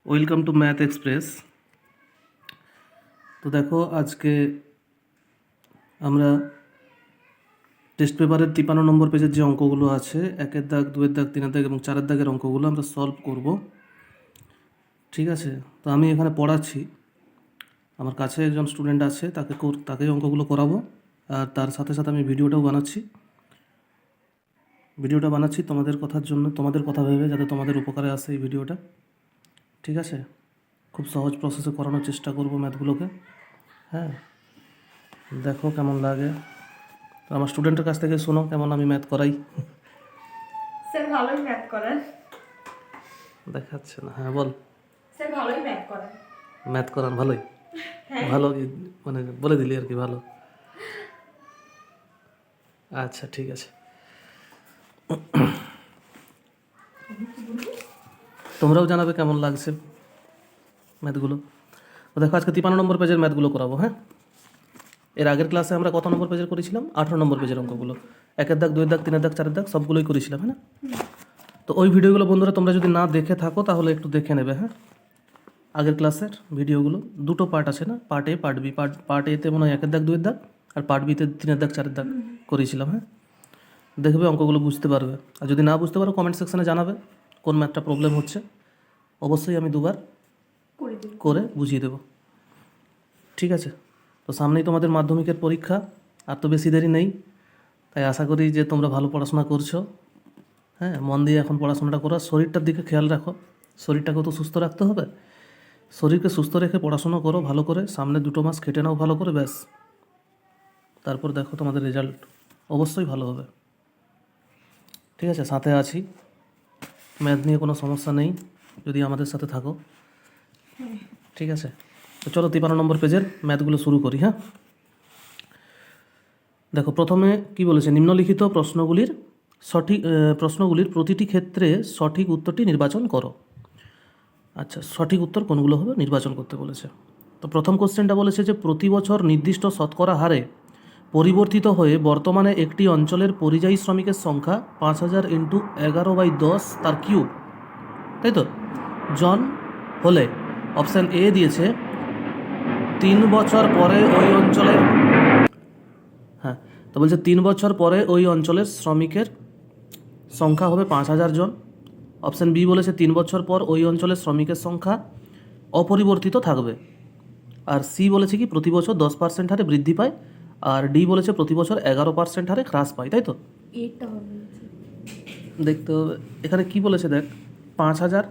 Welcome to math express. তো দেখো, আজকে আমরা টেস্ট পেপারের 53 নম্বর পেজের যে অঙ্কগুলো আছে, 1-এর দাগ, 2-এর দাগ, 3-এর দাগ এবং 4-এর দাগের অঙ্কগুলো আমরা সলভ করব। ঠিক আছে? তো আমি এখানে পড়াচ্ছি, আমার কাছে একজন স্টুডেন্ট আছে, তাকেই অঙ্কগুলো করাবো। আর তার সাথে সাথে আমি ভিডিওটা বানাচ্ছি তোমাদের কথার জন্য, তোমাদের কথা ভেবে, যাতে তোমাদের উপকারে আসে এই ভিডিওটা। ঠিক আছে? খুব সহজ প্রসেসে করানোর চেষ্টা করব ম্যাথগুলোকে। হ্যাঁ, দেখো কেমন লাগে। তো আমার স্টুডেন্টের কাছ থেকে শোনো কেমন আমি ম্যাথ করাই। স্যার ভালোই ম্যাথ করেন। দেখাচ্ছে না? হ্যাঁ বল। স্যার ভালোই ম্যাথ করেন। ম্যাথ করান ভালোই? ভালো মানে বলে দিলি আর কি, ভালো। আচ্ছা ঠিক আছে, তোমরাও জানাবে কেমন লাগছে ম্যাথগুলো। তো দেখো, আজকে 53 নম্বর পেজের ম্যাথগুলো করাবো। হ্যাঁ, এর আগের ক্লাসে আমরা কত নম্বর পেজের করেছিলাম? 18 নম্বর পেজের অঙ্কগুলো। 1-এর দাগ, 2-এর দাগ, 3-এর দাগ, 4-এর দাগ সবগুলোই করেছিলাম। হ্যাঁ না? তো ওই ভিডিওগুলো বন্ধুরা তোমরা যদি না দেখে থাকো তাহলে একটু দেখে নেবে। হ্যাঁ, আগের ক্লাসের ভিডিওগুলো দুটো পার্ট আছে না, part A part B. Part এতে মনে হয় 1-এর দাগ, 2-এর দাগ, আর পার্ট বিতে 3-এর দাগ, 4-এর দাগ করেছিলাম। হ্যাঁ, দেখবে অঙ্কগুলো বুঝতে পারবে। আর যদি না বুঝতে পারো কমেন্ট সেকশানে জানাবে কোন ম্যাথটা প্রবলেম হচ্ছে, অবশ্যই আমি দুবার করে বুঝিয়ে দেবো। ঠিক আছে? তো সামনেই তোমাদের মাধ্যমিকের পরীক্ষা, আর তো বেশি দেরি নেই। তাই আশা করি যে তোমরা ভালো পড়াশোনা করছো। হ্যাঁ, মন দিয়ে এখন পড়াশোনাটা করো। শরীরটার দিকে খেয়াল রাখো, শরীরটাকেও তো সুস্থ রাখতে হবে। শরীরকে সুস্থ রেখে পড়াশোনা করো ভালো করে, সামনে 2 মাস খেটে নাও ভালো করে, ব্যাস। তারপর দেখো তোমাদের রেজাল্ট অবশ্যই ভালো হবে। ঠিক আছে? সাথে আছি, ম্যাথ নিয়ে কোনো সমস্যা নেই যদি আমাদের সাথে থাকো। ঠিক আছে? তো চলো 53 নম্বর পেজের ম্যাথগুলো শুরু করি। হ্যাঁ, দেখো প্রথমে কি বলেছে, নিম্নলিখিত প্রশ্নগুলির প্রতিটি ক্ষেত্রে সঠিক উত্তরটি নির্বাচন করো। আচ্ছা, সঠিক উত্তর কোনগুলো হবে নির্বাচন করতে বলেছে। তো প্রথম কোশ্চেনটা বলেছে যে প্রতি বছর নির্দিষ্ট শতকরা হারে পরিবর্তিত হয়ে বর্তমানে একটি অঞ্চলের পরিযায়ী শ্রমিকের সংখ্যা 5000 × 11/10 তার কিউব, তাই তো, জন হলে অপশান এ দিয়েছে 3 বছর পরে ওই অঞ্চলের, হ্যাঁ, তো বলছে 3 বছর পরে ওই অঞ্চলের শ্রমিকের সংখ্যা হবে 5000 জন। অপশান বি বলেছে 3 বছর পর ওই অঞ্চলের শ্রমিকের সংখ্যা অপরিবর্তিত থাকবে। আর সি বলেছে কি প্রতি বছর 10% হারে বৃদ্ধি পায়। আর ডি বলেছে প্রতি বছর 11% হারে হ্রাস পায়, তাই তো। দেখতে হবে এখানে কি বলেছে, দেখ 5000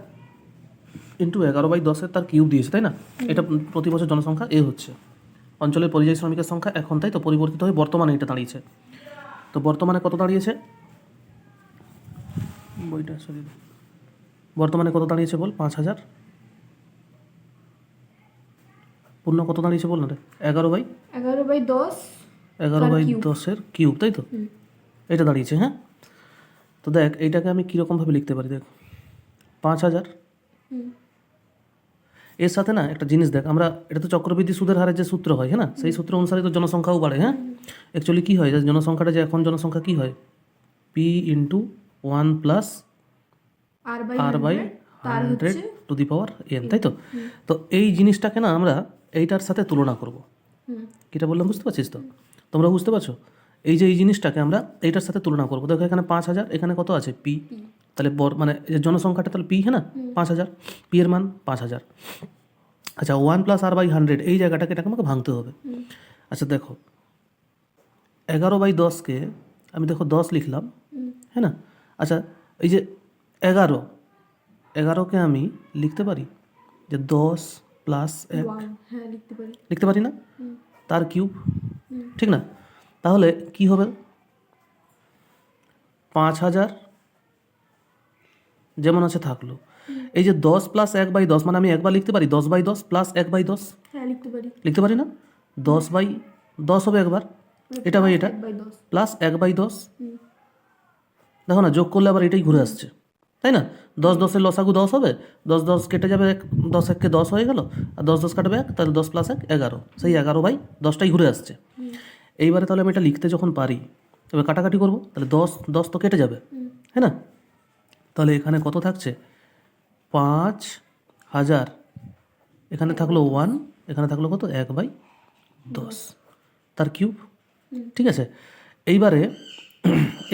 × 11/10 তার কিউব দিয়েছে, তাই না? এটা প্রতি বছর জনসংখ্যা এ হচ্ছে অঞ্চলের পরিযায়ী শ্রমিকের সংখ্যা এখন, তাই তো, পরিবর্তিত হয়ে বর্তমানে এটা দাঁড়িয়েছে। তো বর্তমানে কত দাঁড়িয়েছে, বর্তমানে কত দাঁড়িয়েছে বল? 5000 পূর্ণ কত দাঁড়িয়েছে বল না রে? 11/10 11/10 কিউব, তাই তো, এটা দাঁড়িয়েছে। হ্যাঁ, তো দেখ এইটাকে আমি কীরকমভাবে লিখতে পারি, দেখ 5000 এর সাথে না একটা জিনিস দেখ, আমরা এটা তো চক্রবৃদ্ধি সুদের হারের যে সূত্র হয়, হ্যাঁ না, সেই সূত্র অনুসারে তো জনসংখ্যাও বাড়ে। হ্যাঁ, অ্যাকচুয়ালি কী হয়, যে জনসংখ্যাটা যে এখন জনসংখ্যা কী হয়, পি × 1 + r/100 তাই তো। তো এই জিনিসটাকে না আমরা এইটার সাথে তুলনা করব। কিটা বললাম বুঝতে পারছিস তো? তোমরা বুঝতে পারছো? এই যে এই জিনিসটাকে আমরা এইটার সাথে তুলনা করবো। দেখো এখানে 5000, এখানে কত আছে পি, তাহলে মানে জনসংখ্যাটা তাহলে পি, হ্যাঁ না, 5000, পি এর মান 5000। আচ্ছা, 1 + r/100 এই জায়গাটাকে এটাকে আমাকে ভাঙতে হবে। আচ্ছা দেখো 11/10কে আমি দেখো 10 লিখলাম, হ্যাঁ না। আচ্ছা, এই যে 11কে আমি লিখতে পারি যে 10 + 1, লিখতে পারি না, তার কিউব, ঠিক না? তাহলে কি হবে, 5000 যেমন আছে থাকলো, এই যে 10 + 1/10 মানে আমি একবার লিখতে পারি 10/10 + 1/10, লিখতে পারি না? 10/10 হবে একবার, এটা বাই এটা প্লাস 1/10, দেখো না যোগ করলে আবার এটাই ঘুরে আসছে, তাই না? 10 10 এর লসাগু 10 হবে, 10 10 কেটে যাবে, 10 1 কে 10 হয়ে গেল, আর 10 10 কাটবে 1, তাহলে 10 + 1 11, সেই 11/10টাই ঘুরে আসছে। এইবারে তাহলে আমি এটা লিখতে যখন পারি, তবে কাটাকাটি করবো, তাহলে 10 10 তো কেটে যাবে, হ্যাঁ না। তাহলে এখানে কত থাকছে, 5 1000, এখানে থাকলো 1, এখানে থাকলো কত 1/10, তার কিউব। ঠিক আছে, এইবারে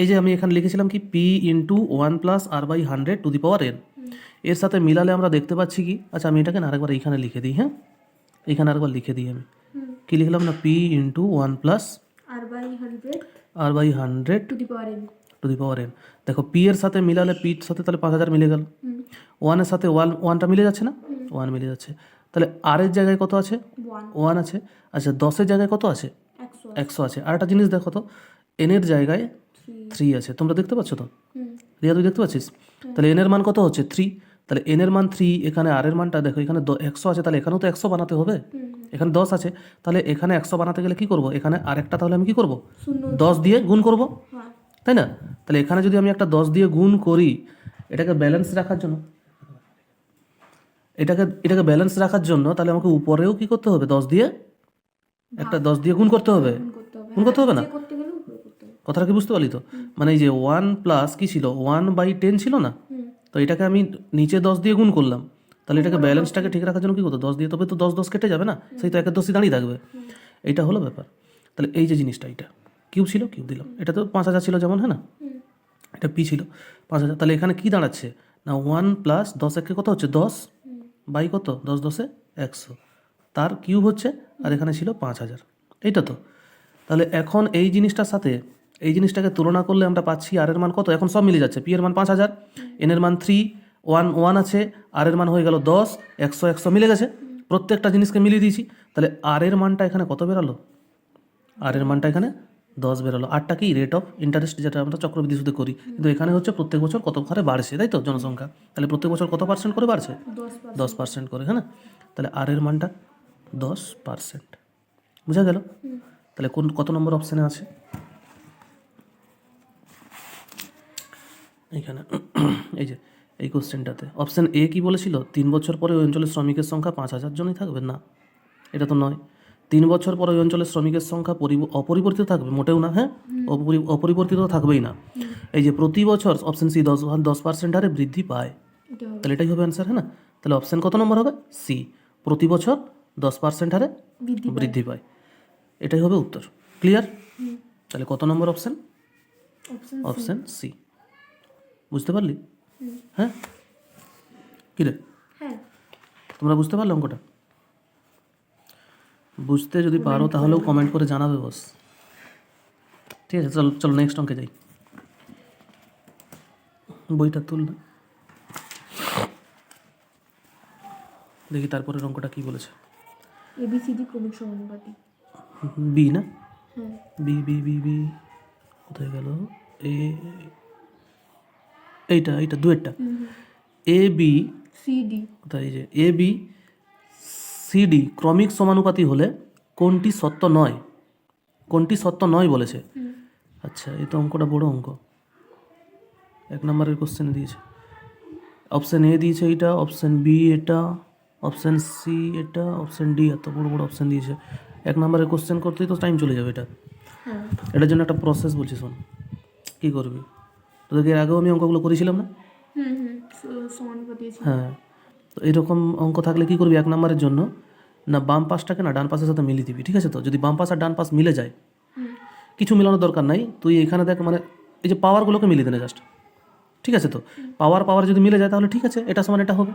এই যে আমি এখানে লিখেছিলাম কি p ইন্টু 1+r/100 এর সাথে মিলালে আমরা দেখতে পাচ্ছি কি, আচ্ছা আমি এটাকে না আরেকবার এইখানে লিখে দিই, হ্যাঁ এইখানে আরেকবার লিখে দিই আমি, কি লিখলাম না, p into 1+r/100 to the power n। দেখো p এর সাথে মিলালে p এর সাথে তাহলে 5000 মিলে গেল, 1 এর সাথে 1টা মিলে যাচ্ছে না, 1 মিলে যাচ্ছে, তাহলে r এর জায়গায় কত আছে, 1 আছে। আচ্ছা 10 এর জায়গায় কত আছে, 100 আছে। আর একটা জিনিস দেখো তো, n এর জায়গায় 3 আছে, তোমরা দেখতে পাচ্ছ তো, রিয়া তুই দেখতে পাচ্ছিস, তাহলে n এর মান কত হচ্ছে 3, তাহলে n এর মান 3, এখানে r এর মানটা দেখো, এখানে 100 আছে, তাহলে এখানেও তো 100 বানাতে হবে, এখানে 10 আছে, তাহলে এখানে 100 বানাতে গেলে কি করব, এখানে আরেকটা তাহলে আমি কি করব, 10 দিয়ে গুণ করব, তাই না? তাহলে এখানে যদি আমি একটা 10 দিয়ে গুণ করি, এটাকে ব্যালেন্স রাখার জন্য, এটাকে ব্যালেন্স রাখার জন্য তাহলে আমাকে উপরেও কি করতে হবে, 10 দিয়ে একটা 10 দিয়ে গুণ করতে হবে, গুণ করতে হবে না, কথাটা কি বুঝতে পারলি তো? মানে এই যে 1 প্লাস কি ছিল, 1/10 ছিল না, তো এটাকে আমি নিচে 10 দিয়ে গুণ করলাম, তাহলে এটাকে ব্যালেন্সটাকে ঠিক রাখার জন্য কি করতো, 10 দিয়ে, তবে তো 10 কেটে যাবে না, সেই তো 1 10ই দাঁড়িয়ে থাকবে, এইটা হলো ব্যাপার। তাহলে এই যে জিনিসটা, এটা কিউব ছিল, কিউব দিলাম, এটা তো 5000 ছিল যেমন, হ্যাঁ না, এটা পি ছিল 5000, তাহলে এখানে কি দাঁড়াচ্ছে না, 1 প্লাস 10 একে কত হচ্ছে 10 বাই কত, 10 10 100, তার কিউব হচ্ছে, আর এখানে ছিল 5000, এইটা তো। তাহলে এখন এই জিনিসটার সাথে এই জিনিসটাকে তুলনা করলে আমরা পাচ্ছি আর এর মান কত, এখন সব মিলে যাচ্ছে, পি এর মান 5000, এন এর মান 3, 1 আছে, আর এর মান হয়ে গেল 10, 100 100 মিলে গেছে, প্রত্যেকটা জিনিসকে মিলিয়ে দিয়েছি, তাহলে আর এর মানটা এখানে কত বেরালো, আর এর মানটা এখানে 10 বেরোলো। আরটা কি রেট অফ ইন্টারেস্ট, যেটা আমরা চক্রবৃদ্ধি সুদে করি, কিন্তু এখানে হচ্ছে প্রত্যেক বছর কত হারে বাড়ছে, তাই তো জনসংখ্যা, তাহলে প্রত্যেক বছর কত পার্সেন্ট করে বাড়ছে, 10% করে, হ্যাঁ না, তাহলে আর এর মানটা 10%, বুঝা গেল? তাহলে কত নম্বর অপশানে আছে এইখানে, এই যে এই কোশ্চেনটাতে অপশান এ কি বলেছিল, 3 বছর পরে ওই অঞ্চলের শ্রমিকের সংখ্যা 5000 জনই থাকবে, না এটা তো নয়, 3 বছর পরে ওই অঞ্চলের শ্রমিকের সংখ্যা অপরিবর্তিত থাকবে, মোটেও না, হ্যাঁ অপরিবর্তিত থাকবেই না, এই যে প্রতি বছর অপশান সি 10% হারে বৃদ্ধি পায়, তাহলে এটাই হবে অ্যান্সার, হ্যাঁ না, তাহলে অপশান কত নম্বর হবে, সি, প্রতি বছর 10% হারে বৃদ্ধি পায়, এটাই হবে উত্তর। ক্লিয়ার? তাহলে কত নম্বর অপশান, অপশান সি, বুঝতে পারলি? হ্যাঁ কি রে, তোমরা বুঝতে পারলে অঙ্কটা? বুঝতে যদি পারো তাহলেও কমেন্ট করে জানাবে বস, ঠিক আছে? চলো চলো নেক্সট অঙ্কে যাই, বইটা তুল না, দেখি তারপরের অঙ্কটা কি বলেছে। ABCD ক্রমিক সমানুপাতিক, বি না, হ্যাঁ বি বি বি বি কোথায় গেল, এইটা দুয়েরটা, এ বি CD কোথায়, এই যে এ বি সি ডি ক্রমিক সমানুপাতি হলে কোনটি সত্য নয়, কোনটি সত্য নয় বলেছে। আচ্ছা এই তো অঙ্কটা বড় অঙ্ক, 1 নম্বরের কোশ্চেনে দিয়েছে, অপশান এ দিয়েছে এইটা, অপশান বি এটা, অপশান সি এটা, অপশান ডি, এত বড় বড় অপশান দিয়েছে, 1 নম্বরের কোশ্চেন করতেই তো টাইম চলে যাবে, এটা হ্যাঁ এটার জন্য একটা প্রসেস বলছি, শোন কী করবি, তোদেরকে এর আগেও আমি অঙ্কগুলো করেছিলাম না, সমানুপাতি আছে, হ্যাঁ, তো এরকম অঙ্ক থাকলে কী করবি, 1 নম্বরের জন্য না বাম পাশটাকে না ডান পাশের সাথে মিলিয়ে দিবি, ঠিক আছে? তো যদি বাম পাশ আর ডান পাশ মিলে যায়, কিছু মিলানোর দরকার নাই, তুই এখানে দেখ, মানে এই যে পাওয়ারগুলোকে মিলিয়ে দে না জাস্ট, ঠিক আছে? তো পাওয়ার যদি মিলে যায় তাহলে ঠিক আছে, এটা সমান এটা হবে,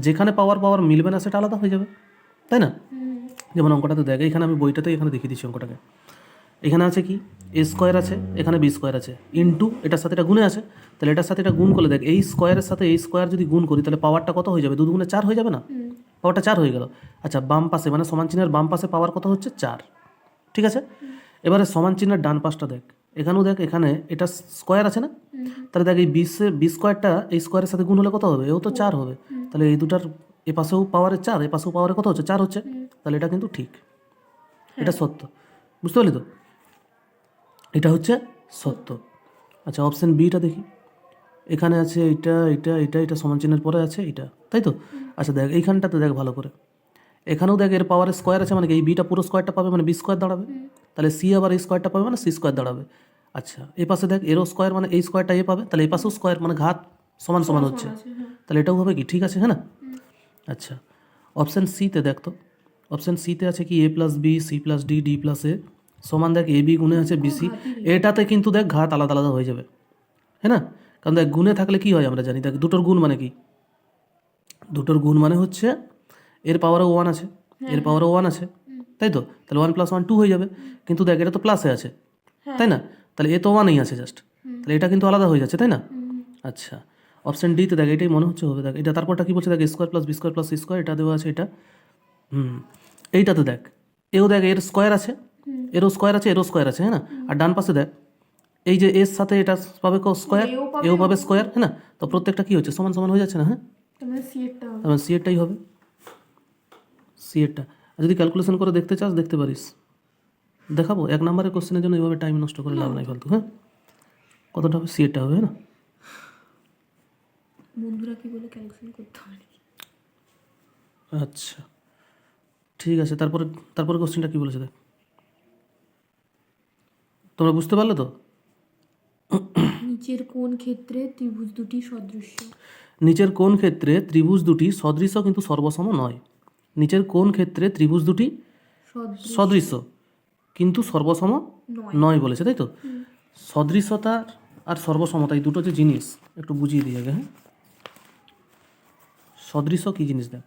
যেখানে পাওয়ার মিলবে না সেটা আলাদা হয়ে যাবে, তাই না? যেমন অঙ্কটাতে দেখ, এখানে আমি বইটাতে এখানে দেখিয়ে দিচ্ছি অঙ্কটাকে, এখানে আছে কি এ স্কোয়ার আছে, এখানে বি স্কোয়ার আছে, ইন্টু এটার সাথে এটা গুণে আছে, তাহলে এটার সাথে এটা গুণ করলে দেখ, এই স্কোয়ারের সাথে এই স্কোয়ার যদি গুণ করি তাহলে পাওয়ারটা কত হয়ে যাবে, 2 গুণে 4 হয়ে যাবে না, পাওয়ারটা 4 হয়ে গেল। আচ্ছা বাম পাশে মানে সমান চিহ্নের বাম পাশে পাওয়ার কত হচ্ছে 4, ঠিক আছে? এবারে সমান চিহ্নের ডান পাশটা দেখ, এখানেও দেখ, এখানে এটা স্কোয়ার আছে না, তাহলে দেখ এই বি স্কোয়ারটা এই স্কোয়ারের সাথে গুণ হলে কত হবে, এও তো 4 হবে, তাহলে এই দুটার এ পাশেও পাওয়ারের 4, এ পাশেও পাওয়ারে কত হচ্ছে 4 হচ্ছে, তাহলে এটা কিন্তু ঠিক, এটা সত্য, বুঝতে পারলি তো, এটা হচ্ছে সত্য। আচ্ছা অপশান বিটা দেখি, এখানে আছে এটা সমান চিহ্নের পরে আছে এটা, তাই তো? আচ্ছা দেখ এইখানটাতে দেখ ভালো করে, এখানেও দেখ এর পাওয়ারের স্কোয়ার আছে, মানে কি এই বিটা পুরো স্কোয়ারটা পাবে, মানে বি স্কোয়ার দাঁড়াবে, তাহলে সি আবার এই স্কোয়ারটা পাবে, মানে সি স্কোয়ার দাঁড়াবে। আচ্ছা এই পাশে দেখ এরও স্কোয়ার, মানে এই স্কোয়ারটা এ পাবে, তাহলে এই পাশেও স্কোয়ার, মানে ঘাত সমান সমান হচ্ছে, তাহলে এটাও হবে কি ঠিক আছে, হ্যাঁ না? আচ্ছা, অপশান সিতে দেখ তো, অপশান সিতে আছে কি A plus B C plus D D plus A সমান দেখ এ বি গুণে আছে বিসি। এটাতে কিন্তু দেখ ঘাত আলাদা আলাদা হয়ে যাবে, হ্যাঁ না? কারণ দেখ গুণে থাকলে কি হয় আমরা জানি, দেখ দুটোর গুণ মানে কি, দুটোর গুণ মানে হচ্ছে এর পাওয়ারও 1 আছে, এর পাওয়ারও 1 আছে, তাই তো? তাহলে 1 + 1 2 হয়ে যাবে। কিন্তু দেখ এটা তো প্লাসে আছে, তাই না? তাহলে এ তো 1ই আছে জাস্ট, তাহলে এটা কিন্তু আলাদা হয়ে যাচ্ছে, তাই না? আচ্ছা, অপশান ডিতে দেখ এটাই মনে হচ্ছে হবে। দেখ এটা তারপরটা কি বলছে, দেখ square plus B square plus C square, এটা দেওয়া আছে এটা। এইটাতে দেখ এও দেখ এর স্কোয়ার আছে, এরও স্কোয়ার আছে, এরও স্কোয়ার আছে, হ্যাঁ না? আর ডান পাশে দেখ এই যে এর সাথে এটা পাবে স্কোয়ার, এও পাবে স্কোয়ার, হ্যাঁ না? তো প্রত্যেকটা কি হচ্ছে, সমান সমান হয়ে যাচ্ছে না? হ্যাঁ, তাহলে সি এরটা হবে। তাহলে সি এরটাই হবে, সি এরটা। আর যদি ক্যালকুলেশন করে দেখতে চাস দেখতে পারিস, দেখাবো। 1 নম্বরের কোশ্চেনের জন্য এইভাবে টাইম নষ্ট করে লাভ নাই ফালতু। হ্যাঁ, কতটা হবে, সি এরটা হবে, হ্যাঁ না? বন্ধুরা কি বলে ক্যালকুলেশন করতে হবে নাকি? আচ্ছা ঠিক আছে, তারপরে তারপরে কোশ্চেনটা কি বলেছে দেখ, তোমরা বুঝতে পারলে তো? নিচের কোন ক্ষেত্রে ত্রিভুজ দুটি সদৃশ্য? নিচের কোন ক্ষেত্রে ত্রিভুজ দুটি সদৃশ কিন্তু সর্বসম নয়? নিচের কোন ক্ষেত্রে ত্রিভুজ দুটি সদৃশ কিন্তু সর্বসম নয়। নয় বলেছে, তাই তো? সদৃশতা আর সর্বসমতা এই দুটো যে জিনিস একটু বুঝিয়ে দিই আগে। হ্যাঁ, সদৃশ কী জিনিস দেখ,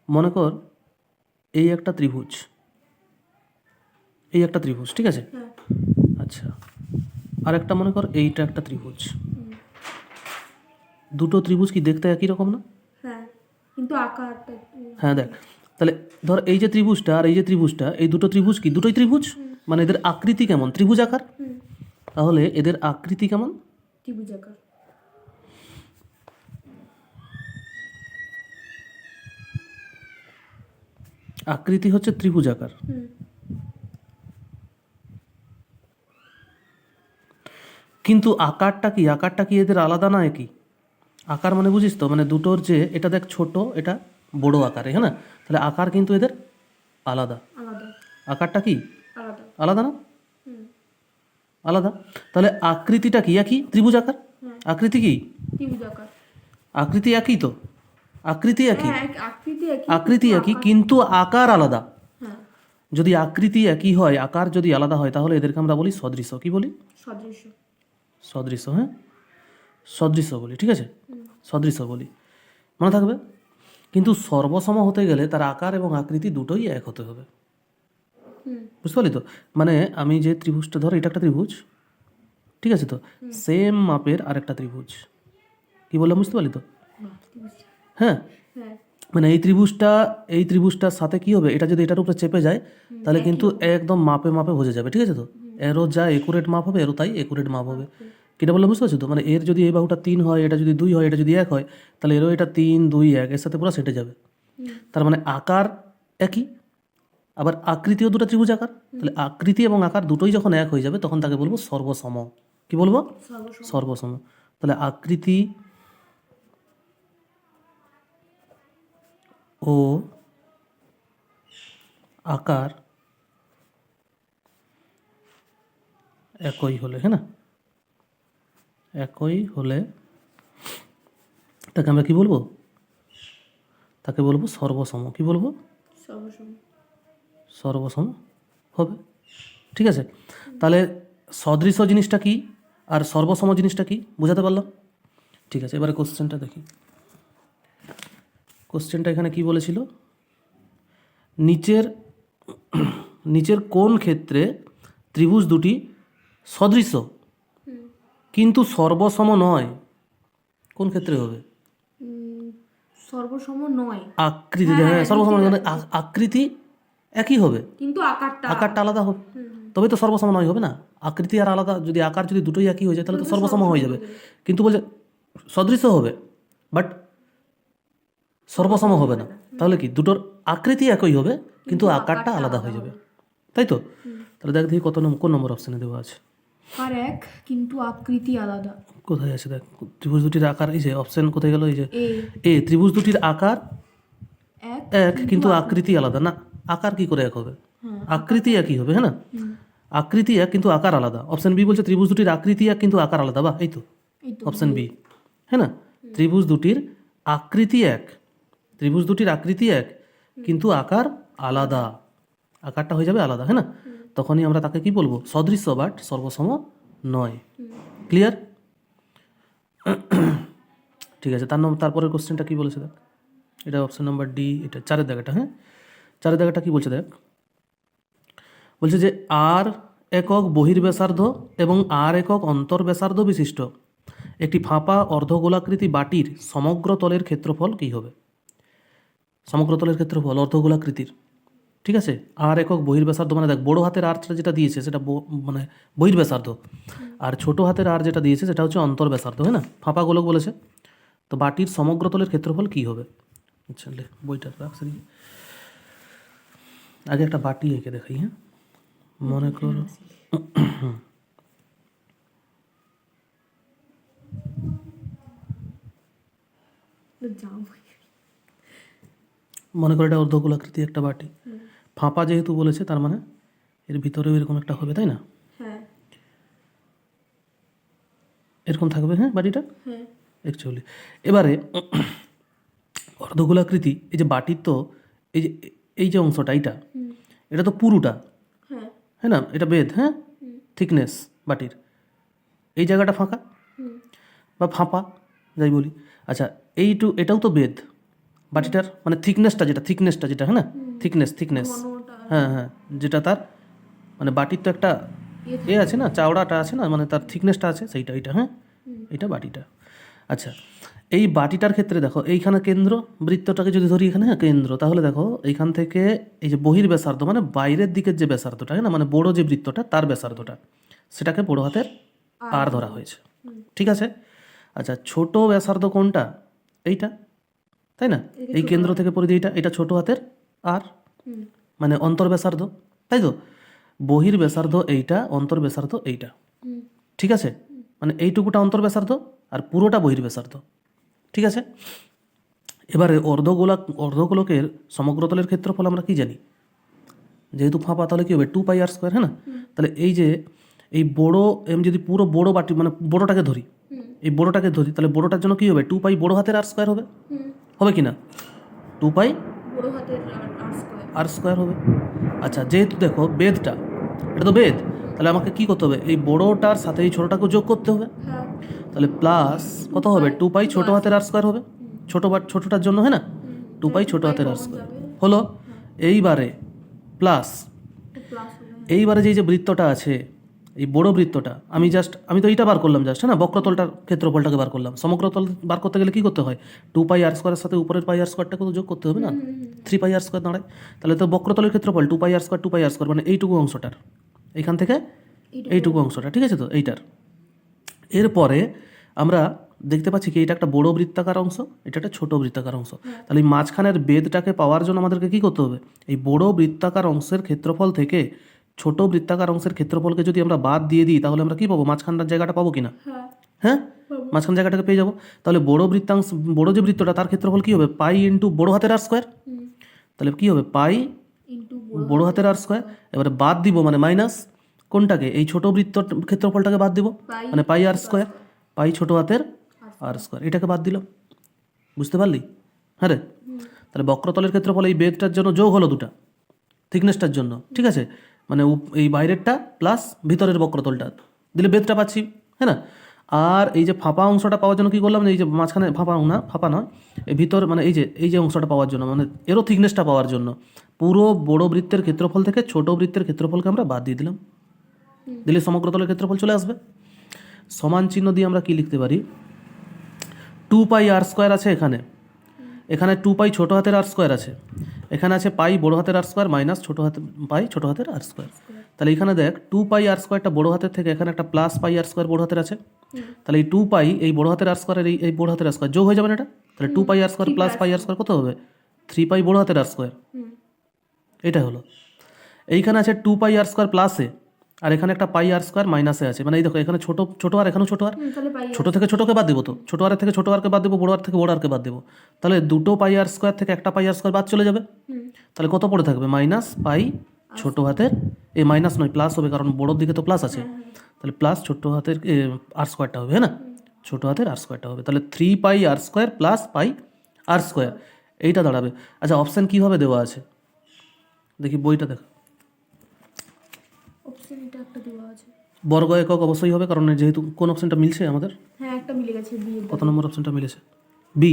মনে কর এই একটা ত্রিভুজ, এই একটা ত্রিভুজ, ঠিক আছে? হ্যাঁ। আচ্ছা, আর একটা মনে কর এইটা একটা ত্রিভুজ। দুটো ত্রিভুজ কি দেখতে একই রকম না? হ্যাঁ, কিন্তু আকারটা হ্যাঁ দেখ, তাহলে ধর এই যে ত্রিভুজটা আর এই যে ত্রিভুজটা, এই দুটো ত্রিভুজ কি দুটোই ত্রিভুজ? মানে এদের আকৃতি কেমন, ত্রিভুজ আকার। তাহলে এদের আকৃতি কেমন? ত্রিভুজ আকার। আকৃতি হচ্ছে ত্রিভুজ আকার। কিন্তু আকারটা কি, আকারটা কি এদের আলাদা না একই? আকার মানে বুঝিস তো, মানে দুটোর যে এটা দেখ ছোট এটা বড় আকারে, হ্যাঁ না? তাহলে আকার কিন্তু এদের আলাদা। আলাদা। আকারটা কি আলাদা। আলাদা না? আলাদা। তাহলে আকৃতিটা কি একই, ত্রিভুজ আকার। আকৃতি কি, ত্রিভুজ আকার। আকৃতি একই তো, আকৃতি একই, হ্যাঁ, আকৃতি একই। আকৃতি একই কিন্তু আকার আলাদা। হ্যাঁ, যদি আকৃতি একই হয় আকার যদি আলাদা হয় তাহলে এদেরকে আমরা বলি সদৃশ। কি বলি? সদৃশ্য। সদৃশ, হ্যাঁ সদৃশ বলি, ঠিক আছে? সদৃশ বলি, মনে থাকবে। কিন্তু সর্বসম হতে গেলে তার আকার এবং আকৃতি দুটোই এক হতে হবে, বুঝতে পারলি তো? মানে আমি যে ত্রিভুজটা ধর, এটা একটা ত্রিভুজ, ঠিক আছে তো? সেম মাপের আরেকটা ত্রিভুজ, কি বললাম বুঝতে পারলি তো? হ্যাঁ, হ্যাঁ, মানে এই ত্রিভুজটার সাথে কি হবে, এটা যদি এটার উপরে চেপে যায় তাহলে কিন্তু একদম মাপে মাপে বসে যাবে, ঠিক আছে তো? এরও যা একুরেট মাপ হবে এরও তাই একুরেট মাপ হবে। কিটা বললাম বুঝতে পারছি তো? মানে এর যদি এই বাহুটা 3 হয়, এটা যদি 2 হয়, এটা যদি 1 হয়, তাহলে এরও এটা 3 2 1 এর সাথে পুরো সেটে যাবে। তার মানে আকার একই, আবার আকৃতিও দুটো ত্রিভুজ আকার। তাহলে আকৃতি এবং আকার দুটোই যখন এক হয়ে যাবে তখন তাকে বলবো সর্বসম। কি বলবো? সর্বসম। তাহলে আকৃতি ও আকার একই হলে, হ্যাঁ না, একই হলে তাকে আমরা কি বলবো? তাকে বলবো সর্বসম। কি বলবো? সর্বসম। সর্বসম হবে, ঠিক আছে? তাহলে সদৃশ জিনিসটা কি আর সর্বসম জিনিসটা কি বুঝাতে পারলাম? ঠিক আছে, এবারে কোশ্চেনটা দেখি। কোশ্চেনটা এখানে কি বলেছিল, নিচের কোন ক্ষেত্রে ত্রিভুজ দুটি সদৃশ কিন্তু সর্বসম নয়? কোন ক্ষেত্রে হবে? সর্বসম নয়। আকৃতি, হ্যাঁ সর্বসম মানে আকৃতি একই হবে কিন্তু আকারটা আলাদা হবে, তবে তো সর্বসম নয় হবে না। আকৃতি আর আলাদা, যদি আকার যদি দুটোই একই হয়ে যায় তাহলে তো সর্বসম হয়ে যাবে। কিন্তু বলছে সদৃশ হবে বাট সর্বসম হবে না। তাহলে কি দুটোর আকৃতি একই হবে কিন্তু আকারটা আলাদা হয়ে যাবে, তাই তো? তাহলে দেখ দেখি কোন নম্বর অপশানে দেওয়া আছে। আর এক কিন্তু আকৃতি আলাদা। কোথায় আছে দেখ, ত্রিভুজ দুটির আকার, এই যে অপশান কোথায় গেল, এই যে এ ত্রিভুজ দুটির আকার এক এক কিন্তু আকৃতি আলাদা। না, আকার কি করে এক হবে? আকৃতি একই হবে, হ্যাঁ না? আকৃতি এক কিন্তু আকার আলাদা। অপশন বি বলছে ত্রিভুজ দুটির আকৃতি এক কিন্তু আকার আলাদা। বা এই তো এই তো অপশন বি, হ্যাঁ না? ত্রিভুজ দুটির আকৃতি এক, ত্রিভুজ দুটির আকৃতি এক কিন্তু আকার আলাদা, আকারটা হয়ে যাবে আলাদা, হ্যাঁ না? তখনই আমরা তাকে কি বলবো? সদৃশ্য বাট সর্বসম নয়। ক্লিয়ার? ঠিক আছে, তারপরের কোশ্চেনটা কি বলেছে দেখ, এটা অপশন নাম্বার ডি, এটা 4-এর দাগাটা। হ্যাঁ, 4-এর দাগাটা কি বলছে দেখ, বলছে যে আর একক বহির্ব্যাসার্ধ এবং আর একক অন্তর্ব্যাসার্ধ বিশিষ্ট একটি ফাঁপা অর্ধগোলাকৃতি বাটির সমগ্র তলের ক্ষেত্রফল কী হবে? সমগ্র তলের ক্ষেত্রফল অর্ধগোলাকৃতির, ঠিক আছে, আর একক বহির্ব্যাসার্ধ, মানে দেখ বড় হাতের আরটা যেটা দিয়েছে সেটা মানে বহির্ব্যাসার্ধ, আর ছোট হাতের আর যেটা দিয়েছে সেটা হচ্ছে অন্তর্ব্যাসার্ধ, হ্যাঁ না? ফাঁপা গোলক বলেছে, তো বাটির সমগ্র তলের ক্ষেত্রফল কী হবে? আচ্ছা লে বইটা রাখছি, আগে একটা বাটি এঁকে দেখাই। হ্যাঁ, মনে করো মনে করো এটা অর্ধগোলাকৃতি একটা বাটি, ফাঁপা যেহেতু বলেছে তার মানে এর ভিতরেও এরকম একটা হবে, তাই না? হ্যাঁ এরকম থাকবে, হ্যাঁ বাটিটা হ্যাঁ অ্যাকচুয়ালি। এবারে অর্ধগোলাকৃতি, এই যে বাটির তো এই যে অংশটা এইটা, এটা তো পুরোটা, হ্যাঁ হ্যাঁ না? এটা বেদ, হ্যাঁ, থিকনেস বাটির, এই জায়গাটা ফাঁকা বা ফাঁপা যাই বলি। আচ্ছা এটাও তো বেদ বাটিটার, মানে থিকনেসটা যেটা, হ্যাঁ না? থিকনেস ঘনটা হ্যাঁ হ্যাঁ, যেটা তার মানে বাটির তো একটা আছে না, চাওড়াটা আছে না, মানে তার থিকনেসটা আছে, সেইটা এইটা, হ্যাঁ, এটা বাটিটা। আচ্ছা এই বাটিটার ক্ষেত্রে দেখো এইখানে কেন্দ্র, বৃত্তটাকে যদি ধরি এখানে, হ্যাঁ কেন্দ্র, তাহলে দেখো এইখান থেকে এই যে বহির্ব্যাসার্ধ মানে বাইরের দিকের যে ব্যাসার্ধটা, হ্যাঁ না, মানে বড় যে বৃত্তটা তার ব্যাসার্ধটা, সেটাকে বড় হাতের আর ধরা হয়েছে, ঠিক আছে। আচ্ছা ছোট ব্যাসার্ধ কোনটা? এইটা, তাই না? এই কেন্দ্র থেকে পরিধি এটা ছোট হাতের আর, মানে অন্তর্ব্যাসার্ধ, তাই তো? বহির্ব্যাসার্ধ এইটা, অন্তর্ব্যাসার্ধ এইটা, ঠিক আছে, মানে এইটুকুটা অন্তর্ব্যাসার্ধ আর পুরোটা বহির্ব্যাসার্ধ, ঠিক আছে। এবারে অর্ধগোলকের সমগ্রতলের ক্ষেত্রফল আমরা কি জানি? যেহেতু ফাঁপা তাহলে কী হবে? 2πr², হ্যাঁ না? তাহলে এই যে এই বড় যদি পুরো বড় বাটি মানে বড়টাকে ধরি, এই বড়টাকে ধরি, তাহলে বড়টার জন্য কী হবে? 2π বড় হাতের r² হবে, হবে কি না? 2π বড় হাতের r² হবে। আচ্ছা যেহেতু দেখো বেদটা, এটা তো বেদ, তাহলে আমাকে কি করতে হবে? এই বড়টার সাথে এই ছোটটাকে যোগ করতে হবে, হ্যাঁ তাহলে প্লাস কত হবে? 2π ছোট হাতের r² হবে, ছোটটার জন্য, হ্যাঁ না? 2π ছোট হাতের r² হলো। এইবারে প্লাস, প্লাস হবে এইবারে যে বৃত্তটা আছে, এই বড় বৃত্তটা, আমি তো এইটা বার করলাম জাস্ট, হ্যাঁ না? বক্রতলটার ক্ষেত্রফলটাকে বার করলাম। সমগ্রতল বার করতে গেলে কি করতে হয়? 2πr² সাথে উপরের πr² তো যোগ করতে হবে না, 3πr² দাঁড়ায়, তাহলে তো বক্রতলের ক্ষেত্রফল 2πr², মানে এইটুকু অংশটার, এইখান থেকে এইটুকু অংশটা, ঠিক আছে তো এইটার। এরপরে আমরা দেখতে পাচ্ছি কি এটা একটা বড় বৃত্তাকার অংশ, এটা একটা ছোট বৃত্তাকার অংশ, তাহলে এই মাঝখানের বেদটাকে পাওয়ার জন্য আমাদেরকে কি করতে হবে? এই বড় বৃত্তাকার অংশের ক্ষেত্রফল থেকে ছোট বৃত্তাকার অংশের ক্ষেত্রফলকে যদি আমরা বাদ দিয়ে দিই, তাহলে আমরা কি পাবো? মাঝখানটার জায়গাটা পাবো কিনা? হ্যাঁ হ্যাঁ, মাঝখান জায়গাটাকে পেয়ে যাবো। তাহলে বড় যে বৃত্তটা তার ক্ষেত্রফল কি হবে? পাই ইন্টু বড় হাতের r², তাহলে কি হবে? পাই ইন্টু বড় হাতের r²। এবারে বাদ দিব মানে মাইনাস কোনটাকে? এই ছোট বৃত্ত ক্ষেত্রফলটাকে বাদ দিব, মানে পাই r², পাই ছোট হাতের r², এটাকে বাদ দিলাম। বুঝতে পারলি? হ্যাঁ রে, তাহলে বক্রতলের ক্ষেত্রফল এই বেদটার জন্য যোগ হলো দুটা, থিকনেসটার জন্য, ঠিক আছে, মানে এই বাইরেরটা প্লাস ভিতরের বক্রতলটা দিলে বেদটা পাচ্ছি, হ্যাঁ না? আর এই যে ফাঁপা অংশটা পাওয়ার জন্য কি করলাম? এই যে মাঝখানে ফাঁপা নয়, এই ভিতর মানে এই যে অংশটা পাওয়ার জন্য, মানে এরও থিকনেসটা পাওয়ার জন্য পুরো বড় বৃত্তের ক্ষেত্রফল থেকে ছোট বৃত্তের ক্ষেত্রফলকে আমরা বাদ দিয়ে দিলাম, দিলে সমগ্রতলের ক্ষেত্রফল চলে আসবে। সমান চিহ্ন দিয়ে আমরা কি লিখতে পারি? 2πr² আছে এখানে 2π ছোট হাতের r² আছে, এখানে আছে পাই বড় হাতের r² মাইনাস পাই ছোট হাতের r²। তাহলে এখানে দেখ 2πr²টা বড় হাতের থেকে এখানে একটা প্লাস πr² বড় হাতের আছে, তাহলে এই 2π এই বড় হাতের r² এর এই বড় হাতের r² যোগ হয়ে যাবে না এটা, তাহলে 2πr² প্লাস πr² কত হবে? 3π বড় হাতের r², এটা হলো। এইখানে আছে 2πr² প্লাসে, আর এখানে একটা πr² মাইনাসে আছে, মানে এই দেখো এখানে ছোট আর এখানেও ছোট আর, তাহলে পাই ছোট থেকে ছোটকে বাদ দেবো, তো ছোট আর থেকে ছোট আরকে বাদ দেবো, বড় আর থেকে বড় আরকে বাদ দেবো, তাহলে দুটো πr² থেকে একটা πr² বাদ চলে যাবে, তাহলে কত পড়ে থাকবে? মাইনাস পাই ছোট হাতের, এই মাইনাস নয় প্লাস হবে কারণ বড়োর দিকে তো প্লাস আছে, তাহলে প্লাস ছোট হাতের r² হবে, হ্যাঁ না? ছোট হাতের r² হবে, তাহলে 3πr² প্লাস পাই আর স্কোয়ার, এইটা দাঁড়াবে। আচ্ছা অপশান কীভাবে দেওয়া আছে দেখি, বইটা দেখ। অপশন এটা একটা দেওয়া আছে। বর্গ একক অবশ্যই হবে, কারণ যেহেতু কোন অপশানটা মিলছে আমাদের, হ্যাঁ একটা মিলে গেছে বি এর কত দাগে। নম্বর অপশানটা মিলেছে? বি।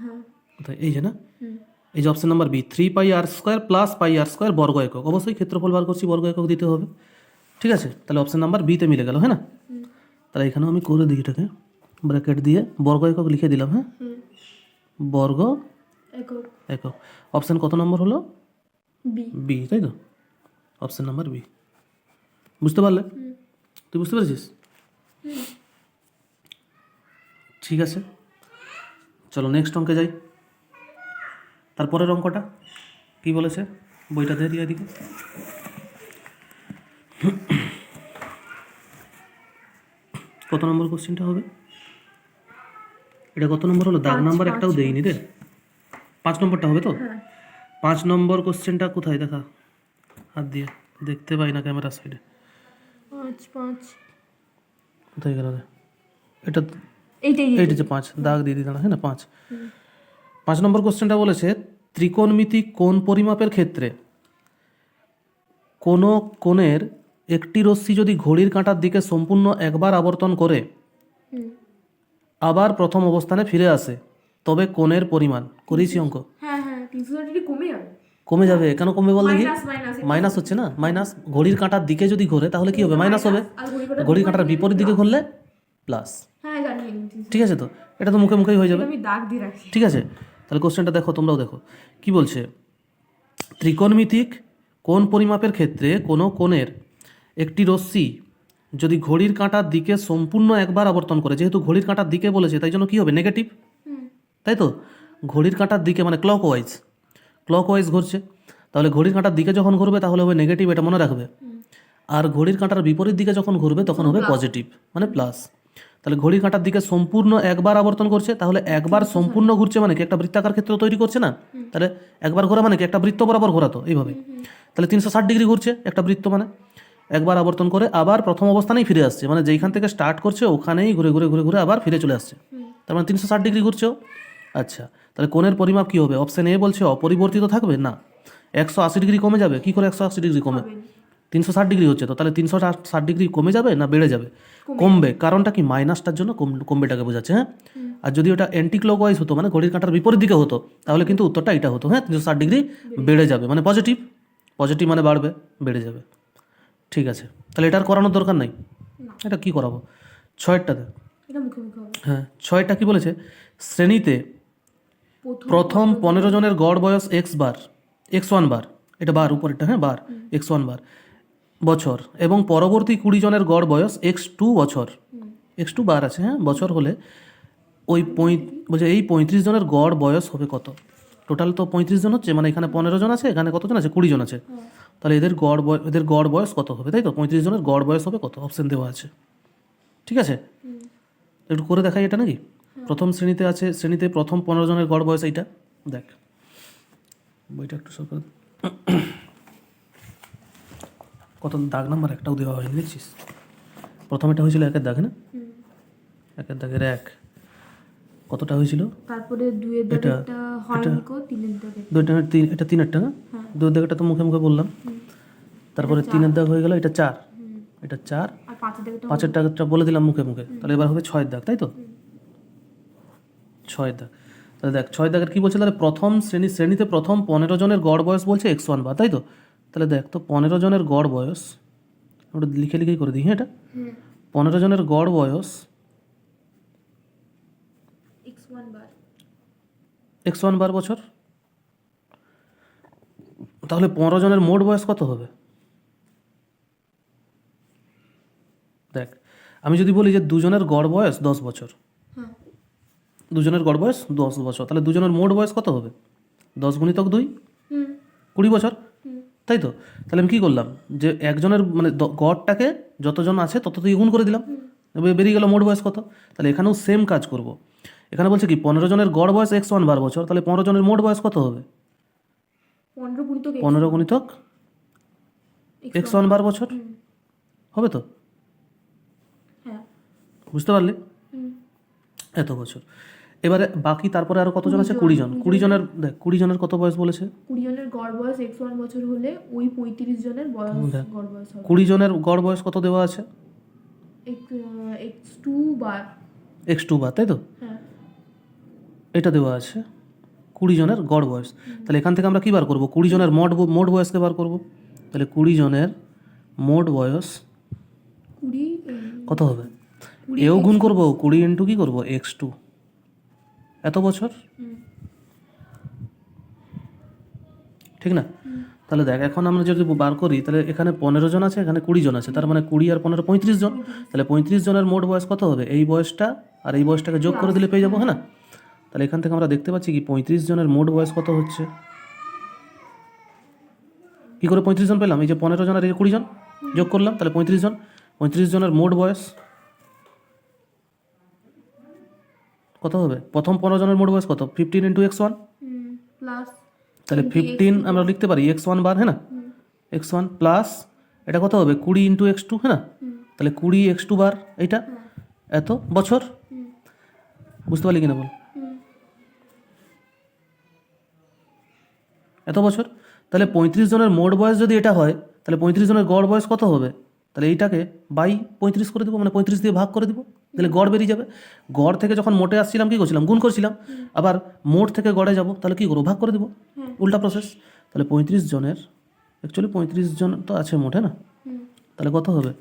হ্যাঁ কোথায়? এই যে না, হুম এই যে অপশান নাম্বার বি, 3 পাই আর স্কোয়ার প্লাস পাই আর স্কোয়ার বর্গ একক। অবশ্যই ক্ষেত্রফল বার করছি, বর্গ একক দিতে হবে। ঠিক আছে, তাহলে অপশান নাম্বার বিতে মিলে গেল, হ্যাঁ না? হুম তাহলে এখানেও আমি করে দিই এটাকে, ব্র্যাকেট দিয়ে বর্গ একক লিখে দিলাম। হ্যাঁ, হুম বর্গ একক একক। অপশান কত নম্বর হলো? বি। বি, তাই তো? Option number B. বুঝতে পারলে? হুম তুই বুঝতে পেরেছিস? ঠিক আছে, চলো নেক্সট অঙ্কে যাই। তারপরের অঙ্কটা কি বলেছে, বইটা দিয়ে দিয়ে এদিকে। কত নম্বর কোশ্চেনটা হবে? এটা কত নম্বর হলো? দাগ পাঁচ, নাম্বার পাঁচ, একটাও দেইনি রে। 5 নম্বরটা হবে তো? হ্যাঁ 5 নম্বর কোশ্চেনটা কোথায় দেখা? হাত দিয়ে দেখতে পাই না ক্যামেরা সাইডে। 5 5 কোথায় গেল রে? এটা এইটাই এইটা যে 5 দাগ দিয়ে দিই দাঁড়া, হ্যাঁ না 5। 5 নম্বর কোশ্চেনটা বলেছে ত্রিকোণমিতিক কোণ পরিমাপের ক্ষেত্রে কোনো কোণের একটি রশ্মি যদি ঘড়ির কাঁটার দিকে সম্পূর্ণ একবার আবর্তন করে হুম আবার প্রথম অবস্থানে ফিরে আসে, তবে কোণের পরিমাণ। করেছি অঙ্ক? হ্যাঁ হ্যাঁ 360 ডিগ্রি কমে যাবে। কমে যাবে কেন? কমবে বল দেখি। মাইনাস মাইনাস মাইনাস হচ্ছে না, মাইনাস ঘড়ির কাঁটার দিকে যদি ঘোরে তাহলে কি হবে? মাইনাস হবে। আর ঘড়ি ঘড়ির কাঁটার বিপরীত দিকে ঘুরলে প্লাস। হ্যাঁ জানি আমি 360 ঠিক আছে তো, এটা তো মুখে মুখেই হয়ে যাবে। আমি দাগ দিয়ে রাখি। ঠিক আছে, তাহলে কোশ্চেনটা দেখো, তোমরাও দেখো কি বলছে। ত্রিকোণমিতিক কোণ পরিমাপের ক্ষেত্রে কোনো কোণের একটি রশ্মি যদি ঘড়ির কাঁটার দিকে সম্পূর্ণ একবার আবর্তন করে, যেহেতু ঘড়ির কাঁটার দিকে বলেছে তাই জন্য কি হবে? নেগেটিভ, হুম তাই তো? ঘড়ির কাঁটার দিকে মানে ক্লকওয়াইজ, ক্লকওয়াইজ ঘুরছে, তাহলে ঘড়ির কাঁটার দিকে যখন ঘুরবে তাহলে হবে নেগেটিভ, এটা মনে রাখবে। আর ঘড়ির কাঁটার বিপরীত দিকে যখন ঘুরবে তখন হবে পজিটিভ, মানে প্লাস। তাহলে ঘড়ির কাঁটার দিকে সম্পূর্ণ একবার আবর্তন করছে, তাহলে একবার সম্পূর্ণ ঘুরছে মানে কি একটা বৃত্তাকার ক্ষেত্র তৈরি করছে না? তাহলে একবার ঘোরা মানে কি একটা বৃত্ত বরাবর ঘোরাতো এইভাবে। তাহলে 360 ডিগ্রি ঘুরছে একটা বৃত্ত, মানে একবার আবর্তন করে আবার প্রথম অবস্থানেই ফিরে আসছে, মানে যেইখান থেকে স্টার্ট করছে ওখানেই ঘুরে ঘুরে ঘুরে ঘুরে আবার ফিরে চলে আসছে, তার মানে 360 ডিগ্রি ঘুরছেও। আচ্ছা, তাহলে কোণের পরিমাপ কী হবে? অপশান এ বলছে অপরিবর্তিত থাকবে না, 180 ডিগ্রি কমে যাবে। কি করে 180 ডিগ্রি কমে? 360 ডিগ্রি হচ্ছে তো, তাহলে 360 ডিগ্রি কমে যাবে না বেড়ে যাবে? কমবে। কারণটা কি? মাইনাসটার জন্য কমবেটাকে বোঝাচ্ছে। হ্যাঁ, আর যদি ওটা অ্যান্টি ক্লকওয়াইজ হতো মানে ঘড়ির কাঁটার বিপরীত দিকে হতো তাহলে কিন্তু উত্তরটা এটা হতো। হ্যাঁ, 360 ডিগ্রি বেড়ে যাবে মানে পজিটিভ, পজিটিভ মানে বাড়বে, বেড়ে যাবে। ঠিক আছে, তাহলে এটা আর করানোর দরকার নাই। এটা কি করাবো? 6টা দেখ। এটা মুখে মুখে হবে। হ্যাঁ, 6টা কি বলেছে? শ্রেণীতে প্রথম 15 জনের গড় বয়স x1 বার, এটা বার উপরেরটা, হ্যাঁ বার, x1 বার বছর, এবং পরবর্তী 20 জনের গড় বয়স x2 বছর, x2 বার আছে, হ্যাঁ বছর হলে ওই বলছে এই 35 জনের গড় বয়স হবে কত? টোটাল তো 35 জন হচ্ছে, মানে এখানে 15 জন আছে, এখানে কতজন আছে? 20 জন আছে, তাহলে এদের গড় বয়স কত হবে? তাই তো, 35 জনের গড় বয়স হবে কত? অপশন দেওয়া আছে। ঠিক আছে, একটু করে দেখাই এটা নাকি। প্রথম শ্রেণীতে আছে, শ্রেণীতে প্রথম 15 জনের গড় বয়স এইটা দেখ, বইটা একটু সরকার কত দাগ নাম্বার একটাও দেওয়া হয়নি দেখছিস। প্রথম এটা হয়েছিল 1-এর দাগ, না 1-এর দাগের 1 কতটা হয়েছিল? তারপরে 2 এর দাগেরটা হয়নি কো 3 এর দাগে। 2-এর 3, এটা 3-এরটা না? 2-এর দাগেরটা তো মুখে মুখে বললাম। তারপরে 3-এর দাগ হয়ে গেল, এটা 4, এটা 4, আর 5 এর দাগেরটা 5-এর দাগটা বলে দিলাম মুখে মুখে। তাহলে এবার হবে 6-এর দাগ, তাই তো? 6-এর দাগ, তাহলে দেখ 6-এর দাগের কি বলছে? তাহলে প্রথম শ্রেণীতে প্রথম 15 জনের গড় বয়স বলছে x1 বার, তাই তো? তাহলে দেখ তো 15 জনের গড় বয়স ওটা লিখে লিখেই করে দিই। হ্যাঁ, এটা 15 জনের গড় বয়স x1 বার x1 বার বছর, তাহলে 15 জনের মোট বয়স কত হবে? দেখ, আমি যদি বলি যে দুজনের গড় বয়স 10 বছর, হ্যাঁ দুজনের গড় বয়স 10 বছর, তাহলে দুজনের মোট বয়স কত হবে? 10 গুণিতক 2, হুম 20 বছর, তাই তো? তাহলে আমি কী করলাম, যে একজনের মানে গড়টাকে যতজন আছে তত দিয়ে গুণ করে দিলাম, এবার বেরিয়ে গেল মোট বয়স কত। তাহলে এখানেও সেম কাজ করব। এখানে বলছে কি 15 জনের গড় বয়স x1 বার বছর, তাহলে 15 জনের মোট বয়স কত হবে? 15 গুণিতক 15 গুণিতক x1 বার বছর হবে তো? হ্যাঁ বুঝতে পারলে? হুম এত বছর। এবারে বাকি তারপরে আরো কতজন আছে? 20 জন। 20 জনের দেখ 20 জনের কত বয়স বলেছে? 20 জনের গড় বয়স x1 বছর হলে ওই 35 জনের বয়স গড় বয়স হবে 20 জনের গড় বয়স কত দেওয়া আছে? x2 বার। x2 বার, তাই তো? হ্যাঁ এটা দেওয়া আছে 20 জনের গড় বয়স। তাহলে এখান থেকে আমরা কি বার করব? 20 জনের মোট বয়সকে বার করব। তাহলে 20 জনের মোট বয়স 20 কত হবে? এও গুণ করব 20 ইন্টু কি করব x2, এত বছর, ঠিক না? তাহলে দেখ এখন আমরা যদি বার করি তাহলে এখানে 15 জন আছে, এখানে 20 জন আছে, তার মানে 20 আর 15 35 জন। তাহলে 35 জনের মোট বয়স কত হবে? এই বয়সটা আর এই বয়সটাকে যোগ করে দিলে পেয়ে যাবো, হ্যাঁ না? তাহলে এখান থেকে আমরা দেখতে পাচ্ছি কি 35 জনের মোট বয়স কত হচ্ছে। কি করে 35 জন পেলাম? এই যে 15 জন আর এই যে 20 জন যোগ করলাম, তাহলে 35 জন। 35 জনের মোট বয়স কত হবে? প্রথম 15 জনের মোট বয়স কত? 15 ইন্টু x1, প্লাস তাহলে 15 আমরা লিখতে পারি x1 বার, হ্যাঁ না? x1 প্লাস এটা কত হবে? 20 ইন্টু x2, হ্যাঁ না? তাহলে 20 x2 বার, এইটা এত বছর। বুঝতে পারলি কিনা বল? এত বছর। তাহলে 35 জনের মোট বয়স যদি এটা হয় তাহলে 35 জনের গড় বয়স কত হবে? তাহলে এইটাকে বাই 35 করে দেবো, মানে 35 দিয়ে ভাগ করে দেবো, তাহলে গড় বেরিয়ে যাবে। গড় থেকে যখন মোটে আসছিলাম কী করছিলাম? গুণ করছিলাম। আবার মোট থেকে গড়ে যাব তাহলে কী করবো? ভাগ করে দেবো, উল্টা প্রসেস। তাহলে 35 জনের অ্যাকচুয়ালি 35 জন তো আছে মোটে না, তাহলে কত হবে?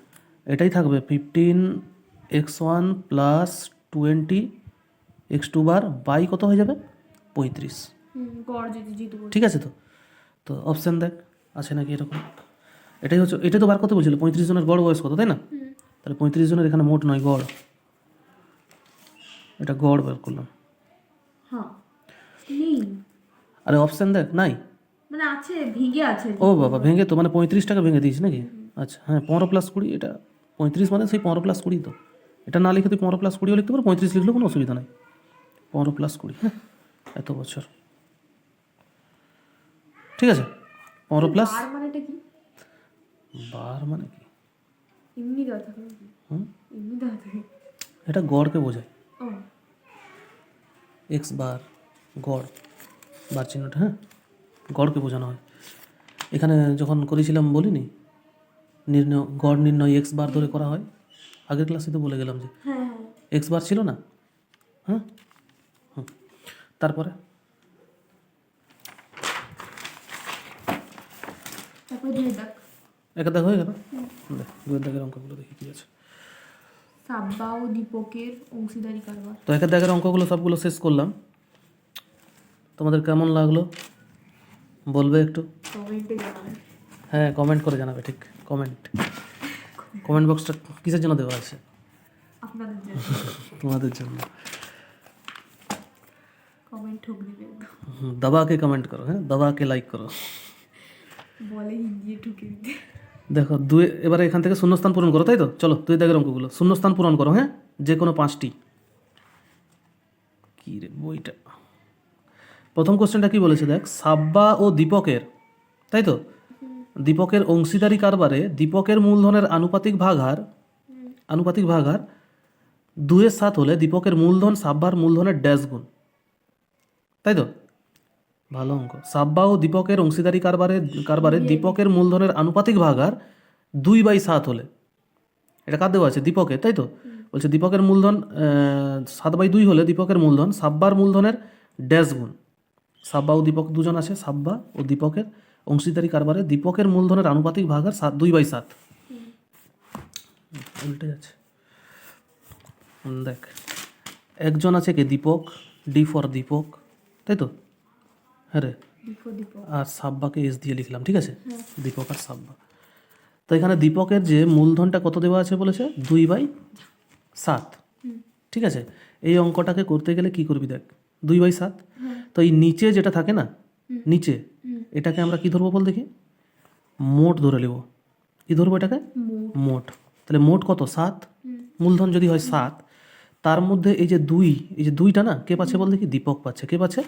এটাই থাকবে 15 x1 plus 20 x2 bar by কত হয়ে যাবে? 35। গড় যদি জিতবো। ঠিক আছে তো? তো অপশান দেখ আছে নাকি এরকম। এটাই হচ্ছে, এটাই তো বার করতে বলছিল 35 জনের গড় বয়স কত, তাই না? তাহলে 35 জনের এখানে মোট নয়, গড়। এটা গড় বার করলাম। হ্যাঁ নেই, আরে অপশান দেখ, নাই মানে আছে, ভেঙে আছে। ও বাবা, ভেঙে তো মানে 35টাকে ভেঙে দিয়েছি নাকি? আচ্ছা হ্যাঁ, 15 প্লাস 20, এটা 35 মানে সেই 15 প্লাস 20 তো। এটা না লিখে তুই 15 প্লাস 20ও লিখতে পারো, 35 লিখলেও কোনো অসুবিধা নাই। 15 প্লাস 20, হ্যাঁ এত বছর, ঠিক আছে? 15 প্লাস বার মানেটা কি? বার মানে কি? এমনি দেওয়া থাকে নাকি? এমনি দেওয়া থাকে। এটা গড়কে বোঝায়, ও এক্স বার, গড়, বার চিহ্নটা, হ্যাঁ গড়কে বোঝানো হয়। এখানে যখন করেছিলাম বলিনি গড় নির্ণয় এক্স বার ধরে করা হয়, আগের ক্লাসে তো বলে গেলাম যে হ্যাঁ হ্যাঁ। এক্স বার ছিল না, হ্যাঁ। তারপরে তারপর দুই দাগ। একা দেখ হয়ে গেল। দেখ দুয়ের দাগের অঙ্কগুলো দেখি কী আছে। সাব্বা ও দীপকের অংশীদারি কারবার। তো একের দাগের অঙ্কগুলো সবগুলো শেষ করলাম। তোমাদের কেমন লাগলো বলবে একটু, কমেন্টে জানাবেন। হ্যাঁ কমেন্ট করে জানাবে, ঠিক কমেন্ট বক্সটা কিসের জন্য দেওয়া আছে? আপনাদের জন্য তোমাদের জন্য। কমেন্ট ঠুক দিবেন, দবাকে কমেন্ট করো, হ্যাঁ দবাকে লাইক করো। বলে হিন্দি ঠুকে দিতে। দেখো দুই, এবারে এখান থেকে শূন্যস্থান পূরণ করো, তাই তো? চলো দুই দাগের অঙ্কগুলো শূন্যস্থান পূরণ করো, হ্যাঁ যে কোনো 5টি। কী রে বইটা, প্রথম কোশ্চেনটা কি বলেছে দেখ, সাব্বা ও দীপকের, তাই তো? দীপকের অংশীদারি কারবারে দীপকের মূলধনের আনুপাতিক ভাগহার 2/7 হলে দীপকের মূলধন সাব্বার মূলধনের ড্যাশ গুণ, তাই তো? ভালো অঙ্ক। সাব্বা ও দীপকের অংশীদারি কারবারে দীপকের মূলধনের আনুপাতিক ভাগহার 2/7 হলে, এটা কার দেওয়া আছে? দীপকের, তাই তো? বলছে দীপকের মূলধন 7/2 হলে দীপকের মূলধন সাব্বার মূলধনের ড্যাশ গুণ। সাব্বা ও দীপক দুজন আছে, সাব্বা ও দীপকের অংশীদারি কারবারে দীপকের মূলধনের আনুপাতিক ভাগহার 2/7। উল্টে যাচ্ছে, দেখ একজন আছে কে? দীপক, ডি ফর দীপক, তাই তো? হ্যাঁ রে, দীপক। আর সাব্বাকে এস দিয়ে লিখলাম, ঠিক আছে? দীপক আর সাব্বা। তো এখানে দীপকের যে মূলধনটা কত দেওয়া আছে বলেছে? 2/7, ঠিক আছে? এই অঙ্কটাকে করতে গেলে কি করবি দেখ, 2/7। তো এই নিচে যেটা থাকে না, নিচে এটাকে আমরা কি ধরবো বল দেখি? মোট ধরে নেব। কি ধরবো এটাকে? মোট। তাহলে মোট কত? 7। মূলধন যদি হয় 7, তার মধ্যে এই যে 2, এই যে 2টা না, কে পাচ্ছে বল দেখি? দীপক পাচ্ছে। কে পাচ্ছে?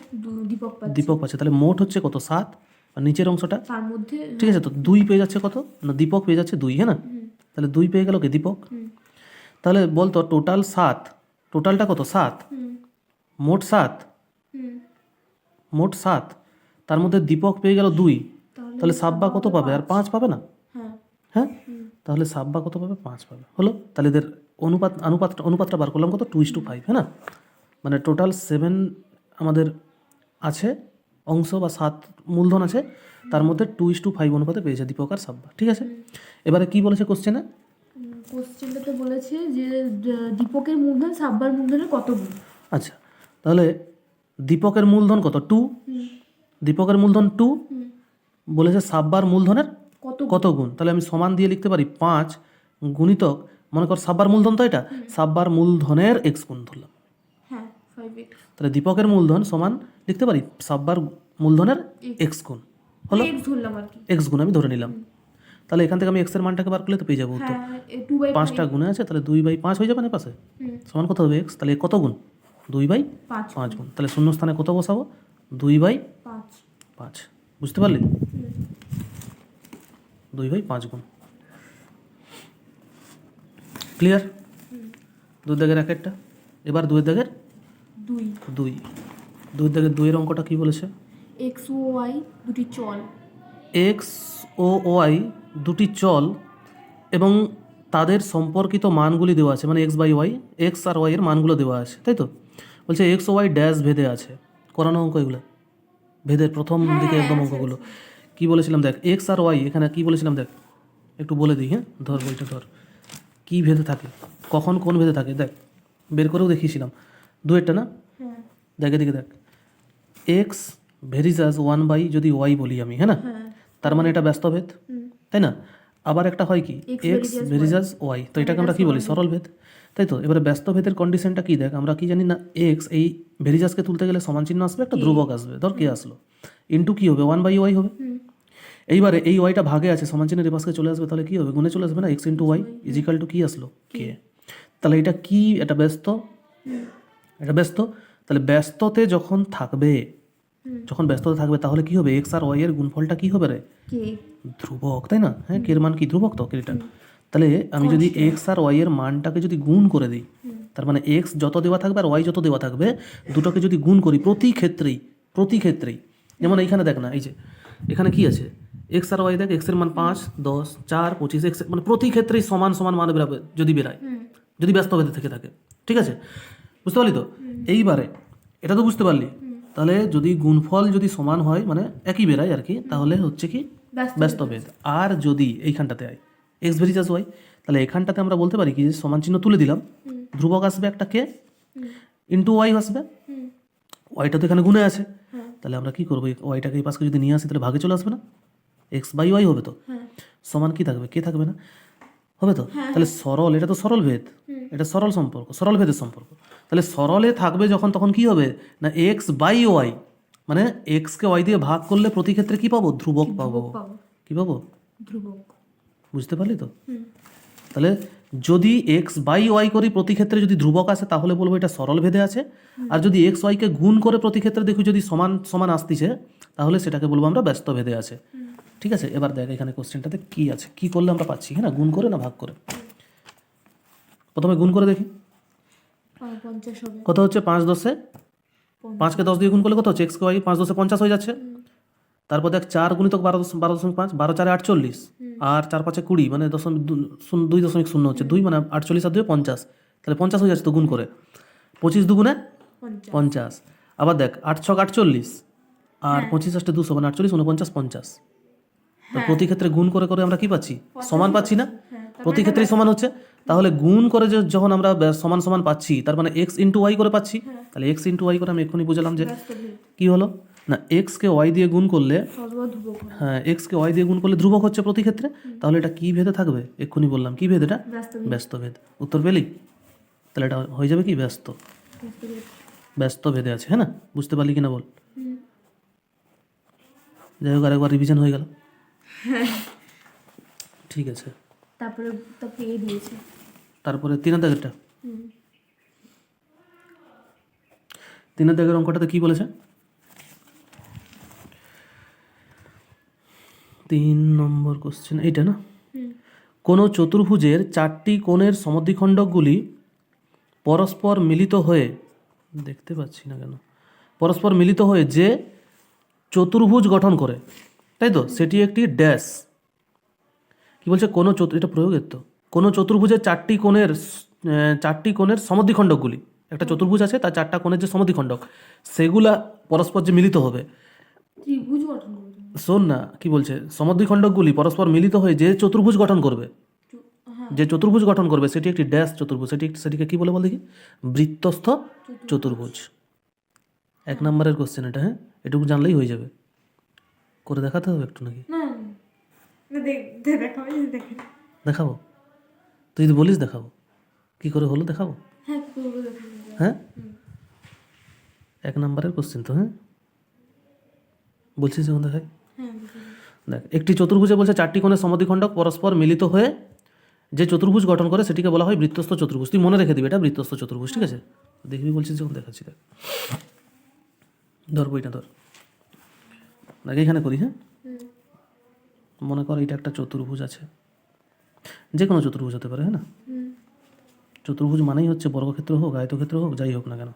দীপক পাচ্ছে। তাহলে মোট হচ্ছে কত? 7, আর নিচের অংশটা তার মধ্যে, ঠিক আছে? তো 2 পেয়ে যাচ্ছে কত না, দীপক পেয়ে যাচ্ছে 2, হ্যাঁ না? তাহলে 2 পেয়ে গেল কে? দীপক। তাহলে বলতো টোটাল 7, টোটালটা কত? 7, মোট 7, হুম মোট 7, তার মধ্যে দীপক পেয়ে গেল 2, তাহলে তাহলে সাব্বা কত পাবে? আর 5 পাবে না? হ্যাঁ হ্যাঁ, তাহলে সাব্বা কত পাবে? 5 পাবে। হলো, তাহলে এদের অনুপাতটা বার করলাম কত? 2:5, হ্যাঁ না? মানে টোটাল 7 আমাদের আছে অংশ বা 7 মূলধন আছে, তার মধ্যে 2:5 অনুপাতে পেয়েছে দীপক আর সাব্বা। ঠিক আছে, এবারে কি বলেছে কোশ্চেনে? কোশ্চেনটাতে বলেছে যে দীপকের মূলধন সাব্বার মূলধনের কত গুণ। আচ্ছা, তাহলে দীপকের মূলধন কত? 2, দীপকের মূলধন 2, বলেছে সাব্বার মূলধনের কত কত গুণ। তাহলে আমি সমান দিয়ে লিখতে পারি 5 গুণিতক, মনে কর সাব্বার মূলধন তো এটা, সাব্বার মূলধনের এক্স গুণ ধরলাম। হ্যাঁ 5x তাহলে দীপকের মূলধন সমান লিখতে পারি সাব্বার মূলধনের এক্স গুণ। হলো, x ধরলাম আর কি। এক্স গুণ আমি ধরে নিলাম। তাহলে এখান থেকে আমি এক্সের মানটাকে বার করলে তো পেয়ে যাবো উত্তর। হ্যাঁ 2/5 5টা গুণে আছে, তাহলে 2/5 হয়ে যাবে না পাশে? সমান কত হবে এক্স? তাহলে কত গুণ? 2/5 গুণ। তাহলে শূন্য স্থানে কত বসাবো? 2/5। বুঝতে পারলি? 2/5 গুণ। ক্লিয়ার? 2 দাগের একটা, এবার 2 দাগের 2, 2 দাগের 2 এর অঙ্কটা কি বলেছে? x ও y দুটি চল, এক্স ও ওয়াই দুটি চল এবং তাদের সম্পর্কিত মানগুলি দেওয়া আছে, মানে x/y, এক্স আর ওয়াই এর মানগুলো দেওয়া আছে, তাই তো? বলছে এক্স ও ওয়াই ড্যাশ ভেদে আছে। করানো অঙ্ক এগুলো, ভেদের প্রথম দিকে একদম অঙ্কগুলো। কি বলেছিলাম দেখ, এক্স আর ওয়াই এখানে কি বলেছিলাম দেখ, একটু বলে দিই। হ্যাঁ, ধর বইটা ধর, কি ভেদে থাকে, কখন কোন ভেদে থাকে দেখ, বের করেও দেখিয়েছিলাম 2-এরটা না? দেখ এদিকে দেখ, এক্স ভেরিজাস 1/, যদি ওয়াই বলি আমি, হ্যাঁ না, তার মানে এটা ব্যস্ত ভেদ, তাই না? আবার একটা হয় কি, এক্স ভেরিজাস ওয়াই, তো এটাকে আমরা কি বলি? সরল ভেদ, তাই তো? এবারে ব্যস্ত ভেদের কন্ডিশনটা কি দেখ, আমরা কি জানি না, এক্স এই ভেরিজাসকে তুলতে গেলে সমান চিহ্ন আসবে, একটা ধ্রুবক আসবে, ধর কে আসলো, ইন্টু কি হবে? 1/y হবে। এইবারে এই ওয়াইটা ভাগে আছে, সমান চিহ্নের এপাশে চলে আসবে, তাহলে কি হবে? গুণে চলে আসবে না, X into Y equal to কি আসলো? কে। তাহলে এটা কি? এটা ব্যস্ত, এটা ব্যস্ত। তাহলে ব্যস্ততে যখন থাকবে, যখন ব্যস্ততা থাকবে, তাহলে কি হবে? এক্স আর ওয়াই এর গুণফলটা কি হবে রে? ধ্রুবক, তাই না? হ্যাঁ, কের মান কি? ধ্রুবক তো কেটা। তাহলে আমি যদি এক্স আর ওয়াই এর মানটাকে যদি গুণ করে দিই, তার মানে এক্স যত দেওয়া থাকবে আর ওয়াই যত দেওয়া থাকবে, দুটোকে যদি গুণ করি প্রতি ক্ষেত্রেই, যেমন এইখানে দেখ না, এই যে এখানে কি আছে, এক্স আর ওয়াই দেখ, এক্সের মান 5, 10, 4, 25, এক্স মানে প্রতি ক্ষেত্রেই সমান সমান মান বেরাবে যদি বেরায়, যদি ব্যস্ত ভেদে থেকে থাকে। ঠিক আছে, বুঝতে পারলি তো? এইবারে এটা তো বুঝতে পারলি। তাহলে যদি গুণফল যদি সমান হয়, মানে একই বেরায় আর কি, তাহলে হচ্ছে কি? ব্যস্ত ভেদ। আর যদি এইখানটাতে হয় এক্স ভেরিজাস ওয়াই, তাহলে এখানটাতে আমরা বলতে পারি কি, যে সমান চিহ্ন তুলে দিলাম, ধ্রুবক আসবে একটা কে, ইন্টু ওয়াই আসবে, ওয়াইটা তো এখানে গুণে আছে, তাহলে আমরা কি করবো? ওয়াইটাকে এই পাশকে যদি নিয়ে আসি, তাহলে ভাগে চলে আসবে না, x/y হবে তো, সমান কি থাকবে? কে থাকবে না, হবে তো? তাহলে সরল, এটা তো সরল ভেদ, এটা সরল সম্পর্ক, সরল ভেদের সম্পর্ক। তাহলে সরলে থাকবে যখন, তখন কি হবে না, x/y, মানে এক্সকে ওয়াই দিয়ে ভাগ করলে প্রতি ক্ষেত্রে কি পাবো? ধ্রুবক পাবো। কি পাবো? ধ্রুবক। বুঝতে পারলি তো? তাহলে যদি x/y করি প্রতি ক্ষেত্রে যদি ধ্রুবক আসে, তাহলে বলবো এটা সরল ভেদে আছে। আর যদি x/y-কে গুণ করে প্রতি ক্ষেত্রে দেখি যদি সমান সমান আসতিছে, তাহলে সেটাকে বলবো আমরা ব্যস্ত ভেদে আছে। ঠিক আছে, এবার দেখ এখানে কোশ্চেনটাতে কি আছে, কি করলে আমরা পাচ্ছি, হ্যাঁ না, গুণ করে না ভাগ করে? প্রথমে গুণ করে দেখি 50 হবে। কত হচ্ছে? 5 10-এ 5কে 10 দিয়ে গুণ করলে কত হচ্ছে? x কে y 5 10-এ 50 হয়ে যাচ্ছে। তারপর দেখ 4 গুণিতক 12.5, 12 4-এ 48, আর 4 5-এ 20, মানে 2.0 হচ্ছে 2, মানে 48 আর 2 50, তাহলে 50 হয়ে যাচ্ছে তো গুণ করে। 25 দুগুণে 50, আবার দেখ 8 6 48, আর 25 8 200, মানে 48 49 50। তো প্রতি ক্ষেত্রে গুণ করে করে আমরা কি পাচ্ছি? সমান পাচ্ছি না, প্রতি ক্ষেত্রেই সমান হচ্ছে। তাহলে গুণ করে যখন আমরা সমান সমান পাচ্ছি, তার মানে এক্স ইন্টু ওয়াই করে পাচ্ছি। তাহলে এক্স ইন্টু ওয়াই করে আমি এক্ষুনি বুঝলাম যে কি হলো না, এক্সকে ওয়াই দিয়ে গুণ করলে, হ্যাঁ, এক্সকে ওয়াই দিয়ে গুণ করলে ধ্রুবক হচ্ছে প্রতি ক্ষেত্রে। তাহলে এটা কি ভেদে থাকবে? এক্ষুনি বললাম কি ভেদ, এটা ব্যস্ত ভেদ। উত্তর পেলি? তাহলে এটা হয়ে যাবে কি? ব্যস্ত ভেদে আছে, হ্যাঁ না? বুঝতে পারলি কিনা বল? যাই হোক, আরেকবার রিভিশন হয়ে গেল। ঠিক আছে, তারপরে তো পেয়ে দিয়েছে। তারপরে 3 দাগেরটা, 3 দাগের অঙ্কটাতে কি বলেছে? 3 নম্বর কোশ্চেন এইটা না, কোনো চতুর্ভুজের 4টি কোণের সমদ্বিখণ্ডকগুলি পরস্পর মিলিত হয়ে দেখতে পাচ্ছি না কেন, পরস্পর মিলিত হয়ে যে চতুর্ভুজ গঠন করে, তাই তো, সেটি একটি ড্যাশ। কি বলছে, কোনো এটা প্রয়োগের তো, কোনো চতুর্ভুজের চারটি কোণের সমদ্বিখণ্ডকগুলি, একটা চতুর্ভুজ আছে তার চারটা কোণের যে সমদ্বিখণ্ডক সেগুলা পরস্পর যে মিলিত হবে, ত্রিভুজ গঠন করবে। শোন না কি বলছে, সমদ্বিখণ্ডকগুলি পরস্পর মিলিত হয়ে যে চতুর্ভুজ গঠন করবে, হ্যাঁ, যে চতুর্ভুজ গঠন করবে সেটি একটি ড্যাশ চতুর্ভুজ। সেটিকে কি বলে বল দেখি? বৃত্তস্থ চতুর্ভুজ। 1 নম্বরের কোশ্চেন এটা, হ্যাঁ, এটুকু জানলেই হয়ে যাবে। করে দেখাতে হবে একটু নাকি? না দেখাবো, দেখেন। দেখাবো? তুই যদি বলিস দেখাবো, কি করে হলো দেখাবো? হ্যাঁ, করবো, দেখেন। হ্যাঁ, 1 নম্বরের কোশ্চেন তো, হ্যাঁ বলছিস যখন দেখাই। হ্যাঁ, দেখ, একটি চতুর্ভুজে বলছে চারটি কোণের সমদ্বিখণ্ডক পরস্পর মিলিত হয়ে যে চতুর্ভুজ গঠন করে সেটিকে বলা হয় বৃত্তস্থ চতুর্ভুজ। তুই মনে রেখে দিবি এটা বৃত্তস্থ চতুর্ভুজ, ঠিক আছে? দেখবি বলছিস যখন দেখাচ্ছি, দেখ ধর বইটা ধর, দেখ এইখানে করি, হ্যাঁ, মনে কর এটা একটা চতুর্ভুজ আছে, যে কোনো চতুর্ভুজ হতে পারে, হ্যাঁ না? চতুর্ভুজ মানেই হচ্ছে বর্গক্ষেত্র হোক আয়তক্ষেত্র হোক যাই হোক না কেন,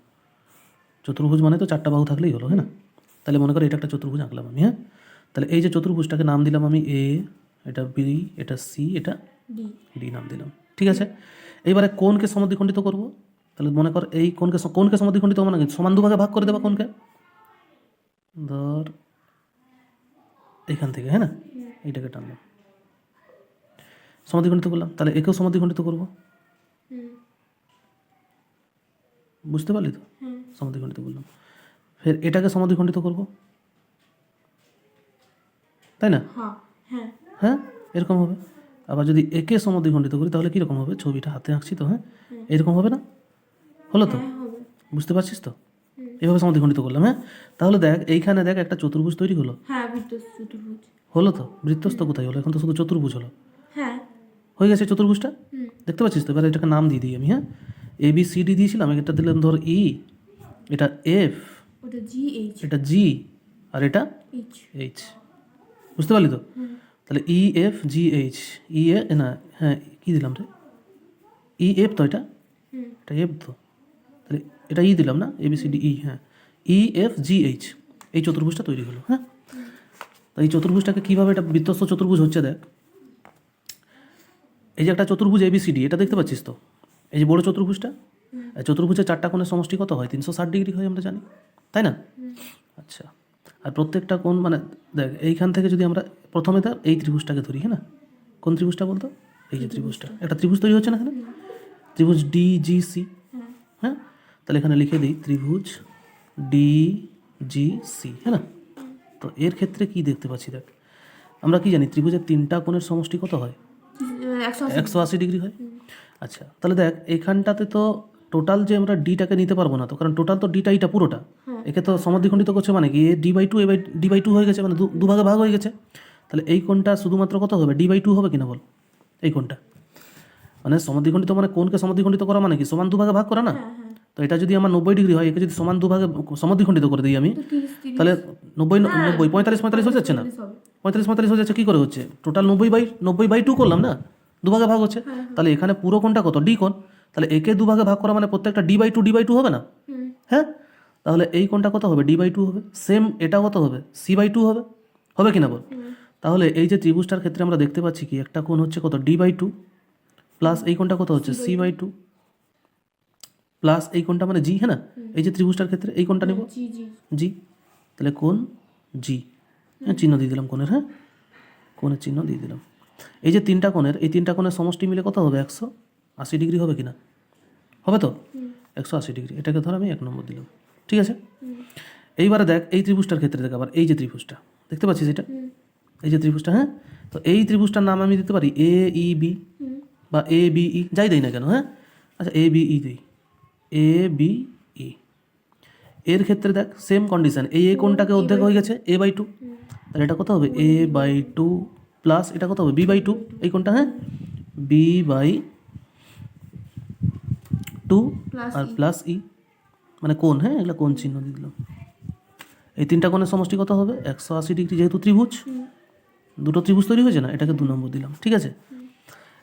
চতুর্ভুজ মানে তো চারটা বাহু থাকলেই হলো, হ্যাঁ না? তাহলে মনে কর এটা একটা চতুর্ভুজ আঁকলাম আমি, হ্যাঁ, তাহলে এই যে চতুর্ভুজটাকে নাম দিলাম আমি এ, এটা বি, এটা সি, এটা ডি নাম দিলাম, ঠিক আছে? এইবারে কোণকে সমদ্বিখণ্ডিত করব, তাহলে মনে কর এই কোণকে সমদ্বিখণ্ডিত মানে কি, সমান দুভাগে ভাগ করে দেবা কোণকে, ধর এইখান থেকে, হ্যাঁ না, এইটাকে টানলাম, সমদ্বিখণ্ডিত করলাম, তাহলে একেও সমদ্বিখণ্ডিত করব, বুঝতে পারলি তো? সমদ্বিখণ্ডিত করলাম, ফের এটাকে সমদ্বিখণ্ডিত করব, তাই না? হ্যাঁ, এরকম হবে। আবার যদি একে সমদ্বিখণ্ডিত করি তাহলে কীরকম হবে, ছবিটা হাতে আঁকছি তো, হ্যাঁ, এরকম হবে না? হলো তো? বুঝতে পারছিস তো? এভাবে সমদ্বিখণ্ডিত করলাম, হ্যাঁ। তাহলে দেখ এইখানে দেখ একটা চতুর্ভুজ তৈরি হলো, হলো তো? বৃত্তস্থ কোথায় হলো? এখন তো শুধু চতুর্ভুজ হলো, হয়ে গেছে চতুর্ভুজটা, দেখতে পাচ্ছিস তো? এবার এটাকে নাম দিয়ে দিই আমি, হ্যাঁ, এ বি সি ডি দিয়েছিলাম, এটা দিলাম ধর ই, এটা এফ, এটা জি, আর এটা এইচ, বুঝতে পারলি তো? তাহলে ই এফ জি এইচ, ই এ না, হ্যাঁ কী দিলাম রে, ই এফ তো, এটা এফ তো, তাহলে এটা ই দিলাম না, A B C D E, হ্যাঁ, ই এফ জি এইচ, এই চতুর্ভুজটা তৈরি হলো, হ্যাঁ। তো এই চতুর্ভুজটাকে কীভাবে এটা বৃত্তস্থ চতুর্ভুজ হচ্ছে দেখ, এই যে একটা চতুর্ভুজ এ বি সি ডি, এটা দেখতে পাচ্ছিস তো, এই যে বড় চতুর্ভুজটা, চতুর্ভুজের চারটা কোণের সমষ্টি কত হয়? 360 ডিগ্রি হয়, আমরা জানি, তাই না? আচ্ছা, আর প্রত্যেকটা কোণ মানে দেখ এইখান থেকে যদি আমরা প্রথমে তার এই ত্রিভুজটাকে ধরি, হ্যাঁ না, কোন ত্রিভুজটা বলতো? এই যে ত্রিভুজটা, একটা ত্রিভুজ তৈরি হচ্ছে না এখানে, ত্রিভুজ ডি জি সি, হ্যাঁ, তাহলে এখানে লিখে দিই ত্রিভুজ ডি জি সি, হ্যাঁ না? তো এর ক্ষেত্রে কি দেখতে পাচ্ছি দেখ, আমরা কি জানি ত্রিভুজের তিনটা কোণের সমষ্টি কত হয়? 180 ডিগ্রি হয়। আচ্ছা, তাহলে দেখ এইখানটাতে তো টোটাল যে আমরা ডিটাকে নিতে পারবো না তো, কারণ টোটাল তো ডিটা এইটা পুরোটা, একে তো সমদ্বিখণ্ডিত করছে মানে কি, A D by two, A by D by two হয়ে গেছে, মানে দুভাগে ভাগ হয়ে গেছে। তাহলে এই কোণটা শুধুমাত্র কত হবে? ডি বাই টু হবে কিনা বল? এই কোণটা মানে সমদ্বিখণ্ডিত মানে কোণকে সমদ্বিখণ্ডিত করা মানে কি, সমান দুভাগে ভাগ করা না? তো এটা যদি আমার 90 ডিগ্রি হয়, একে যদি সমান দুভাগে সমদ্বিখণ্ডিত করে দিই আমি, তাহলে 90 45 হয়ে যাচ্ছে না? 45 হয়ে যাচ্ছে, কী করে হচ্ছে? টোটাল 90/2 করলাম না, দুভাগে ভাগ হচ্ছে, তাহলে এখানে পুরো কোণটা কত? ডি কোণ, তাহলে একে দুভাগে ভাগ করা মানে প্রত্যেকটা ডি বাই টু হবে না? হ্যাঁ, তাহলে এই কোণটা কত হবে? ডি বাই টু হবে। সেম এটা কত হবে? সি বাই টু হবে, হবে কিনা বল? তাহলে এই যে ত্রিভুজটার ক্ষেত্রে আমরা দেখতে পাচ্ছি কি, একটা কোণ হচ্ছে কত? ডি বাই টু, প্লাস এই কোণটা কত হচ্ছে? সি বাই টু, প্লাস এই কোণটা মানে জি, হ্যাঁ না? এই যে ত্রিভুজটার ক্ষেত্রে এই কোণটা নেব জি, তাহলে কোণ জি, হ্যাঁ, চিহ্ন দিয়ে দিলাম কোণের, হ্যাঁ, কোণের চিহ্ন দিয়ে দিলাম। এই যে তিনটা কোণের, এই তিনটা কোণের সমষ্টি মিলে কত হবে? 180 ডিগ্রি হবে কিনা? হবে তো? 180 ডিগ্রি, এটাকে ধর আমি 1 নম্বর দিলাম, ঠিক আছে? এইবারে দেখ এই ত্রিভুজটার ক্ষেত্রে দেখ, আবার এই যে ত্রিভুজটা দেখতে পাচ্ছিস এটা, এই যে ত্রিভুজটা, হ্যাঁ, তো এই ত্রিভুজটার নাম আমি দিতে পারি এ ই বি বা এ বি ই, যাই দেই না কেন, হ্যাঁ। আচ্ছা, এ বি ই দিই, এ বি ই। এর ক্ষেত্রে দেখ সেম কন্ডিশন, এই এ কোণটাকে অর্ধেক হয়ে গেছে এ বাই টু, তাহলে এটা কত হবে? এ বাই টু প্লাস এটা কত হবে? বি বাই টু, এই কোণটা, হ্যাঁ, বি বাই টু আর প্লাস ই, মানে কোণ, হ্যাঁ, এগুলো কোণ চিহ্ন দিয়ে দিলাম। এই তিনটা কোণের সমষ্টি কত হবে? 180 ডিগ্রি, যেহেতু ত্রিভুজ, দুটো ত্রিভুজ তৈরি হয়েছে না, এটাকে 2 নম্বর দিলাম, ঠিক আছে?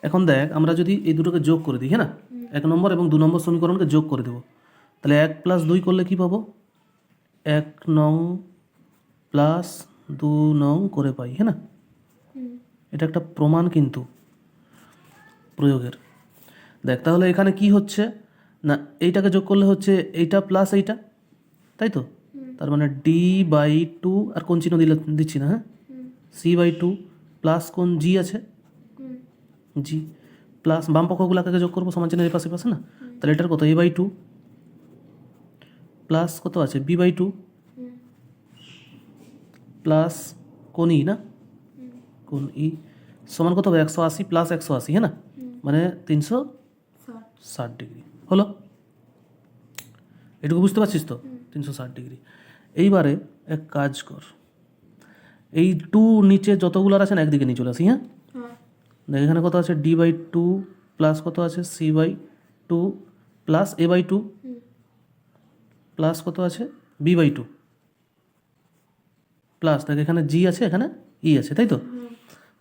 এখন দেখ আমরা যদি এই দুটোকে যোগ করে দিই, হ্যাঁ না, 1 নম্বর এবং 2 নম্বর সমীকরণকে যোগ করে দেবো, তাহলে 1 + 2 করলে কি পাবো? 1 নং প্লাস 2 নং করে পাই, হ্যাঁ না? এটা একটা প্রমাণ কিন্তু প্রয়োগের। দেখ তাহলে এখানে কি হচ্ছে না, এইটাকে যোগ করলে হচ্ছে এইটা প্লাস এইটা, তাই তো? তার মানে D/2 আর কোন চিহ্ন দিচ্ছি না, হ্যাঁ, C/2 প্লাস কোন জি আছে, জি প্লাস বাম পক্ষগুলোকে যোগ করবো সমান চিহ্নের পাশে পাশে না, তাহলে এটার কত A/2 প্লাস কত আছে B/2 প্লাস কোন ই না, কোন ই সমান কত হবে 180 প্লাস 180, হ্যাঁ না, মানে 360 ডিগ্রি হলো। এটুকু বুঝতে পারছিস তো? 360 ডিগ্রি। এইবারে এক কাজ কর, এই 2 নিচে যতগুলো আছে না একদিকে নিয়ে চলে আসি, হ্যাঁ। দেখ এখানে কত আছে D/2 প্লাস কত আছে C/2 প্লাস A/2 প্লাস কত আছে B/2 প্লাস দেখ এখানে জি আছে এখানে ই আছে, তাই তো?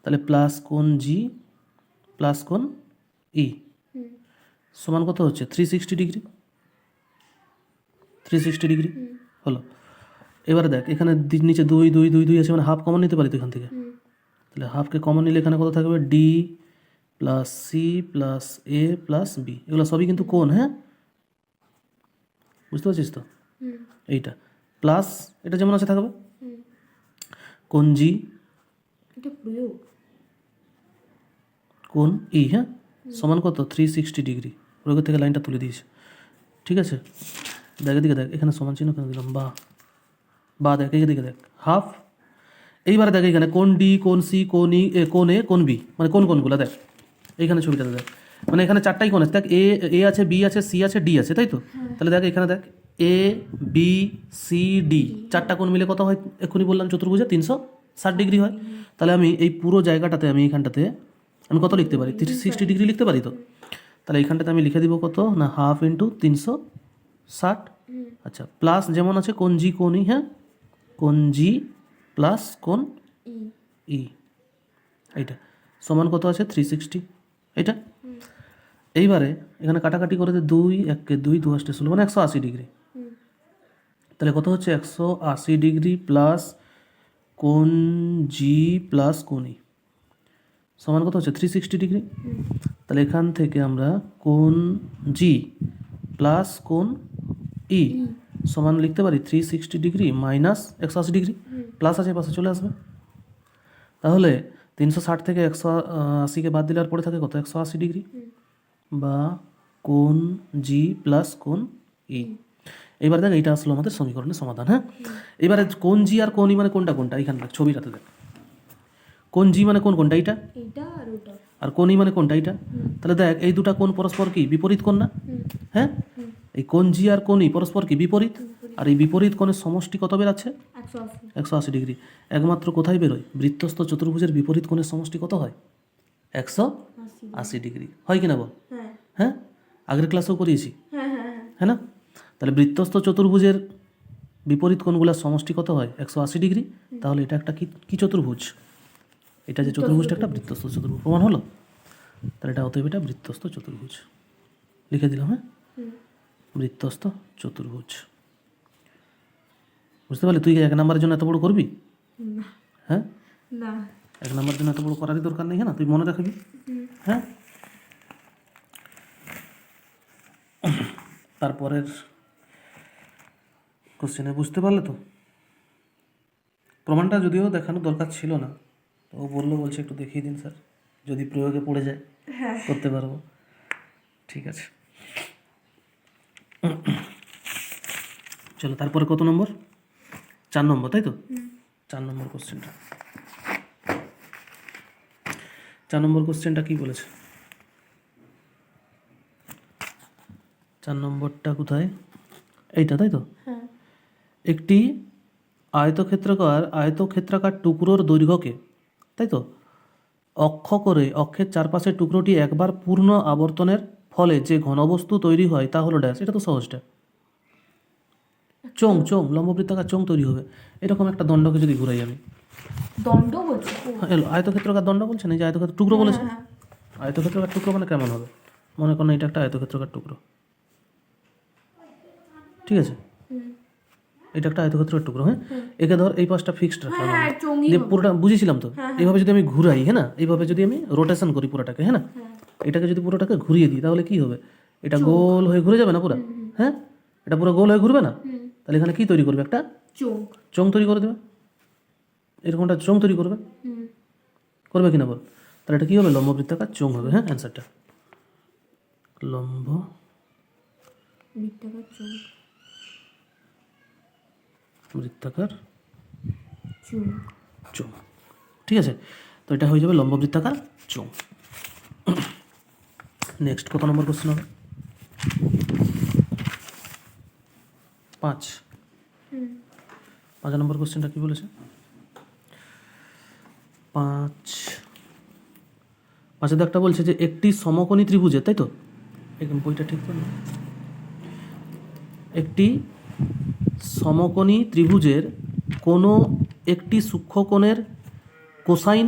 তাহলে প্লাস কোন জি প্লাস কোন ই সমান কত হচ্ছে 360 ডিগ্রি, 360 ডিগ্রি হলো। এবারে দেখ এখানে নিচে 2 2 2 2 আছে, মানে হাফ কমন নিতে পারি তো এখান থেকে, তাহলে হাফকে কমন নিলে এখানে কত থাকবে D প্লাস সি প্লাস এ প্লাস বি, এগুলো সবই কিন্তু কোণ, হ্যাঁ, বুঝতে পারছিস তো? এইটা প্লাস এটা যেমন আছে থাকবে, কোণ জি এটা প্রয়োগ। কোণ ই, হ্যাঁ, সমান কত 360 ডিগ্রি। প্রয়োগের থেকে লাইনটা তুলে দিয়েছে, ঠিক আছে। দেখ এদিকে দেখ এখানে সমান চিহ্ন কেন দিলাম, বা দেখ এদিকে দেখ হাফ। এইবারে দেখ এখানে কোণ ডি কোণ সি কোণ ই কোণ এ কোণ বি, মানে কোন কোনগুলো দেখ এইখানে ছবিটাতে দেখ, মানে এখানে চারটাই কোণ আছে, দেখ এ আছে বি আছে সি আছে ডি আছে, তাই তো? তাহলে দেখ এখানে দেখ এ বি সি ডি চারটা কোণ মিলে কত হয় এক্ষুনি বললাম চতুর্ভুজে 360 ডিগ্রি হয়। তাহলে আমি এই পুরো জায়গাটাতে আমি এইখানটাতে আমি কত লিখতে পারি 360 ডিগ্রি লিখতে পারি তো। তাহলে এইখানটাতে আমি লিখে দিব কত না হাফ ইন্টু 360, আচ্ছা প্লাস যেমন আছে কোণ জি কোণ ই, হ্যাঁ, কোণ জি প্লাস কোণ ই, এইটা সমান কত আছে 360, এইটা। এইবারে এখানে কাটাকাটি করে 2 1 2 2 8 16 মানে 180 ডিগ্রি, তাহলে কত হচ্ছে 180 ডিগ্রি প্লাস কোণ জি প্লাস কোণ ই সমান কত হচ্ছে 360 ডিগ্রি। তাহলে এখান থেকে আমরা কোণ জি প্লাস কোণ ই সমান লিখতে পারি 360 ডিগ্রি মাইনাস 180 ডিগ্রি, প্লাস আছে পাশে চলে আসবে। তাহলে 360 থেকে 180কে বাদ দিলে আর পড়ে থাকে কত 180 ডিগ্রি, বা কোণ জি প্লাস কোণ ই। এবার দেখ এইটা আসলো আমাদের সমীকরণের সমাধান, হ্যাঁ। এবারে কোণ জি আর কোণ ই মানে কোনটা কোনটা, এইখানে দেখ ছবিটাতে দেখ কোণ জি মানে কোন কোনটা এইটা, এটা আর ওটা, আর কোণ ই মানে কোনটা এইটা। তাহলে দেখ এই দুটা কোণ পরস্পর কি বিপরীত কোণ না, হ্যাঁ। এই কোণ জি আর কোণ ই পরস্পর কি বিপরীত, আর এই বিপরীত কোণের সমষ্টি কত বেরাচ্ছে 180 ডিগ্রি। একমাত্র কোথায় বেরোয় বৃত্তস্থ চতুর্ভুজের বিপরীত কোণের সমষ্টি কত হয় 180 ডিগ্রি, হয় কিনা বল? হ্যাঁ, আগের ক্লাসেও করিয়েছি, হ্যাঁ না। তাহলে বৃত্তস্থ চতুর্ভুজের বিপরীত কোণগুলোর সমষ্টি কত হয় 180 ডিগ্রি। তাহলে এটা একটা কি চতুর্ভুজ, এটা যে চতুর্ভুজটা একটা বৃত্তস্থ চতুর্ভুজ, প্রমাণ হলো। তাহলে এটা অতএব এটা বৃত্তস্থ চতুর্ভুজ লিখে দিলাম, হ্যাঁ, বৃত্তস্থ চতুর্ভুজ। বুঝতে পারলি? তুই 1 নম্বরের জন্য এত বড় করবি? হ্যাঁ না, 1 নম্বরের জন্য এত বড় করারই দরকার নেই, হ্যাঁ না, তুই মনে রাখবি, হ্যাঁ। তারপরের কোশ্চেনে বুঝতে পারলে তো? প্রমাণটা যদিও দেখানোর দরকার ছিল না, তো ও বলছে একটু দেখিয়ে দিন স্যার, যদি প্রয়োগে পড়ে যায় করতে পারবো, ঠিক আছে। চলো তারপরে কত নম্বর, 4 নম্বর, তাই তো? 4 নম্বর কোশ্চেনটা, 4 নম্বর কোশ্চেনটা কি বলেছে? 4 নম্বরটা কোথায়, এইটা, তাই তো? একটি আয়তক্ষেত্রাকার টুকরোর দৈর্ঘ্যকে, তাই তো, অক্ষের চারপাশের টুকরোটি একবার পূর্ণ আবর্তনের ফলে যে ঘনবস্তু তৈরি হয় তা হলো ড্যাশ। এটা তো সহজটা, চোং লম্ববৃত্তাকার চোং তৈরি হবে। এরকম একটা দণ্ডকে যদি ঘুরাই আমি, দণ্ড বলছো? আয়তক্ষেত্রাকার দণ্ড বলছে না, এই যে আয়তক্ষেত্র টুকরো বলেছে, আয়তক্ষেত্রাকার টুকরো মানে কেমন হবে, মনে করুন এটা একটা আয়তক্ষেত্রাকার টুকরো, ঠিক আছে, এটা একটা আয়তক্ষেত্রের টুকরো, হ্যাঁ। একে ধর এই পাশটা ফিক্সড রাখলাম হ্যাঁ আমি। চঙ্গি দিয়ে পুরোটা বুঝেছিলাম তো, এইভাবে যদি আমি ঘুরাই, হ্যাঁ না, এইভাবে যদি আমি রোটেশন করি পুরোটাকে, হ্যাঁ না, এটাকে যদি পুরোটাকে ঘুরিয়ে দিই তাহলে কি হবে, এটা গোল হয়ে ঘুরে যাবে না পুরো, হ্যাঁ, এটা পুরো গোল হয়ে ঘুরবে না, তাহলে এখানে কি তৈরি করবে, একটা চোখ। চোঙ তৈরি করে দেবে, এরকমটা চোঙ তৈরি করবে, করবে কিনা বল, তাহলে এটা কি হবে, লম্ব বৃত্তাকার চোঙ হবে, হ্যাঁ, অ্যান্সারটা লম্ব বৃত্তাকার চোখ। বৃত্তাকার চোখ। চোঙ, ঠিক আছে। তো এটা হয়ে যাবে লম্ব বৃত্তাকার চোঙ। নেক্সট কত নম্বর কোশ্চেন হবে, 5 নম্বর কোশ্চেনটা কি বলেছে, 5 একটা বলছে যে একটি সমকোণী ত্রিভুজের, তাই তো, এখানে বইটা ঠিক করো, একটি সমকোণী ত্রিভুজের কোনো একটি সূক্ষ্মকোণের কোসাইন,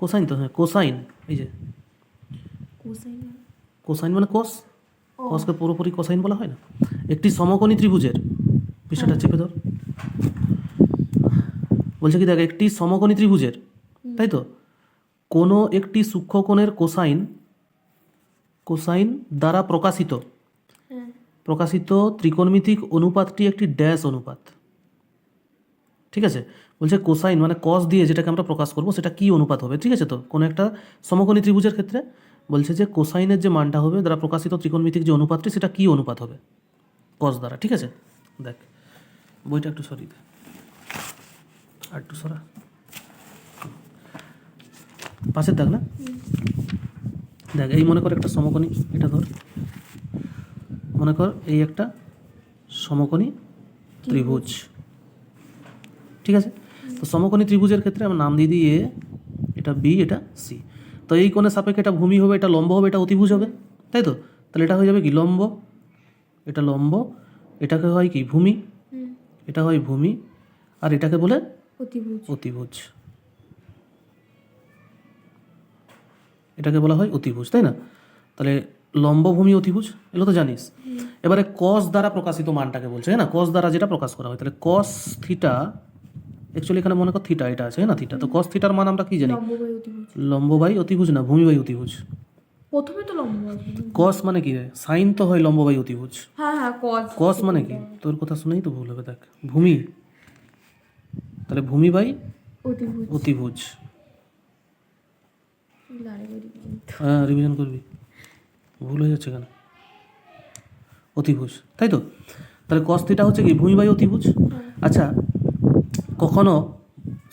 কোসাইন তো, হ্যাঁ কোসাইন, এই যে কোসাইন। কোসাইন মানে কস, কসকে পুরোপুরি কোসাইন বলা হয় না, একটি সমকোণী ত্রিভুজের, বিষয়টা চেপে ধর, বলছে কি দেখ, একটি সমকোণী ত্রিভুজের, তাই তো, কোনো একটি সূক্ষ্মকোণের কোসাইন, কোসাইন দ্বারা প্রকাশিত, প্রকাশিত ত্রিকোণমিতিক অনুপাতটি একটি ড্যাশ অনুপাত, ঠিক আছে। বলছে কোসাইন মানে কস দিয়ে যেটাকে আমরা প্রকাশ করব সেটা কি অনুপাত হবে, ঠিক আছে। তো কোনো একটা সমকোণী ত্রিভুজের ক্ষেত্রে বলছে যে কোসাইনের যে মানটা হবে দ্বারা প্রকাশিত ত্রিকোণমিতিক যে অনুপাতটি সেটা কি অনুপাত হবে, কস দ্বারা, ঠিক আছে। দেখ বইটা একটু সরিয়ে দে, আর একটু সরা, পাশের দেখ না, দেখ এই মনে কর একটা সমকোণী, এটা ধর, মনে কর এই একটা সমকোণী ত্রিভুজ, ঠিক আছে। তো সমকোণী ত্রিভুজের ক্ষেত্রে আমরা নাম দিয়ে দিই এ, এটা বি, এটা সি। তো এই কোণের সাপেক্ষে এটা ভূমি হবে, এটা লম্ব হবে, এটা অতিভুজ হবে, তাই তো। তাহলে এটা হয়ে যাবে কি লম্ব, এটা লম্ব, এটাকে হয় কি ভূমি, এটা হয় ভূমি, আর এটাকে বলে অতিভুজ। অতিভুজ, এটাকে বলা হয় অতিভুজ, তাই না। তাহলে লম্ব ভূমি অতিভুজ এগুলো তো জানিস। এবারে কস দ্বারা প্রকাশিত মানটাকে বলছে, হ্যাঁ না, কস দ্বারা যেটা প্রকাশ করা হয়, তাহলে কস থিটা, অ্যাকচুয়ালি এখানে মনে কর থিটা এটা আছে, হ্যাঁ না, থিটা, তো কস থিটার মান আমরা কি জানি, লম্ব বাই অতিভুজ। লম্ব বাই অতিভুজ না, ভূমি বাই অতিভুজ। প্রথমে তো লম্ব আসবে। কস মানে কি রে, সাইন তো হয় লম্ব বাই অতিভুজ, হ্যাঁ হ্যাঁ কস। কস মানে কি, তোর কথা শুনেই তো ভুল হবে, দেখ ভূমি, তাহলে ভূমি বাই অতিভুজ। অতিভুজ, লাইব্রেরি কিন্তু। হ্যাঁ রিভিশন করবি, ভুল হয়ে যাচ্ছে কেন, অতিভুজ, তাই তো। তাহলে কস থিটা হচ্ছে কি ভূমি বাই অতিভুজ। আচ্ছা কখনো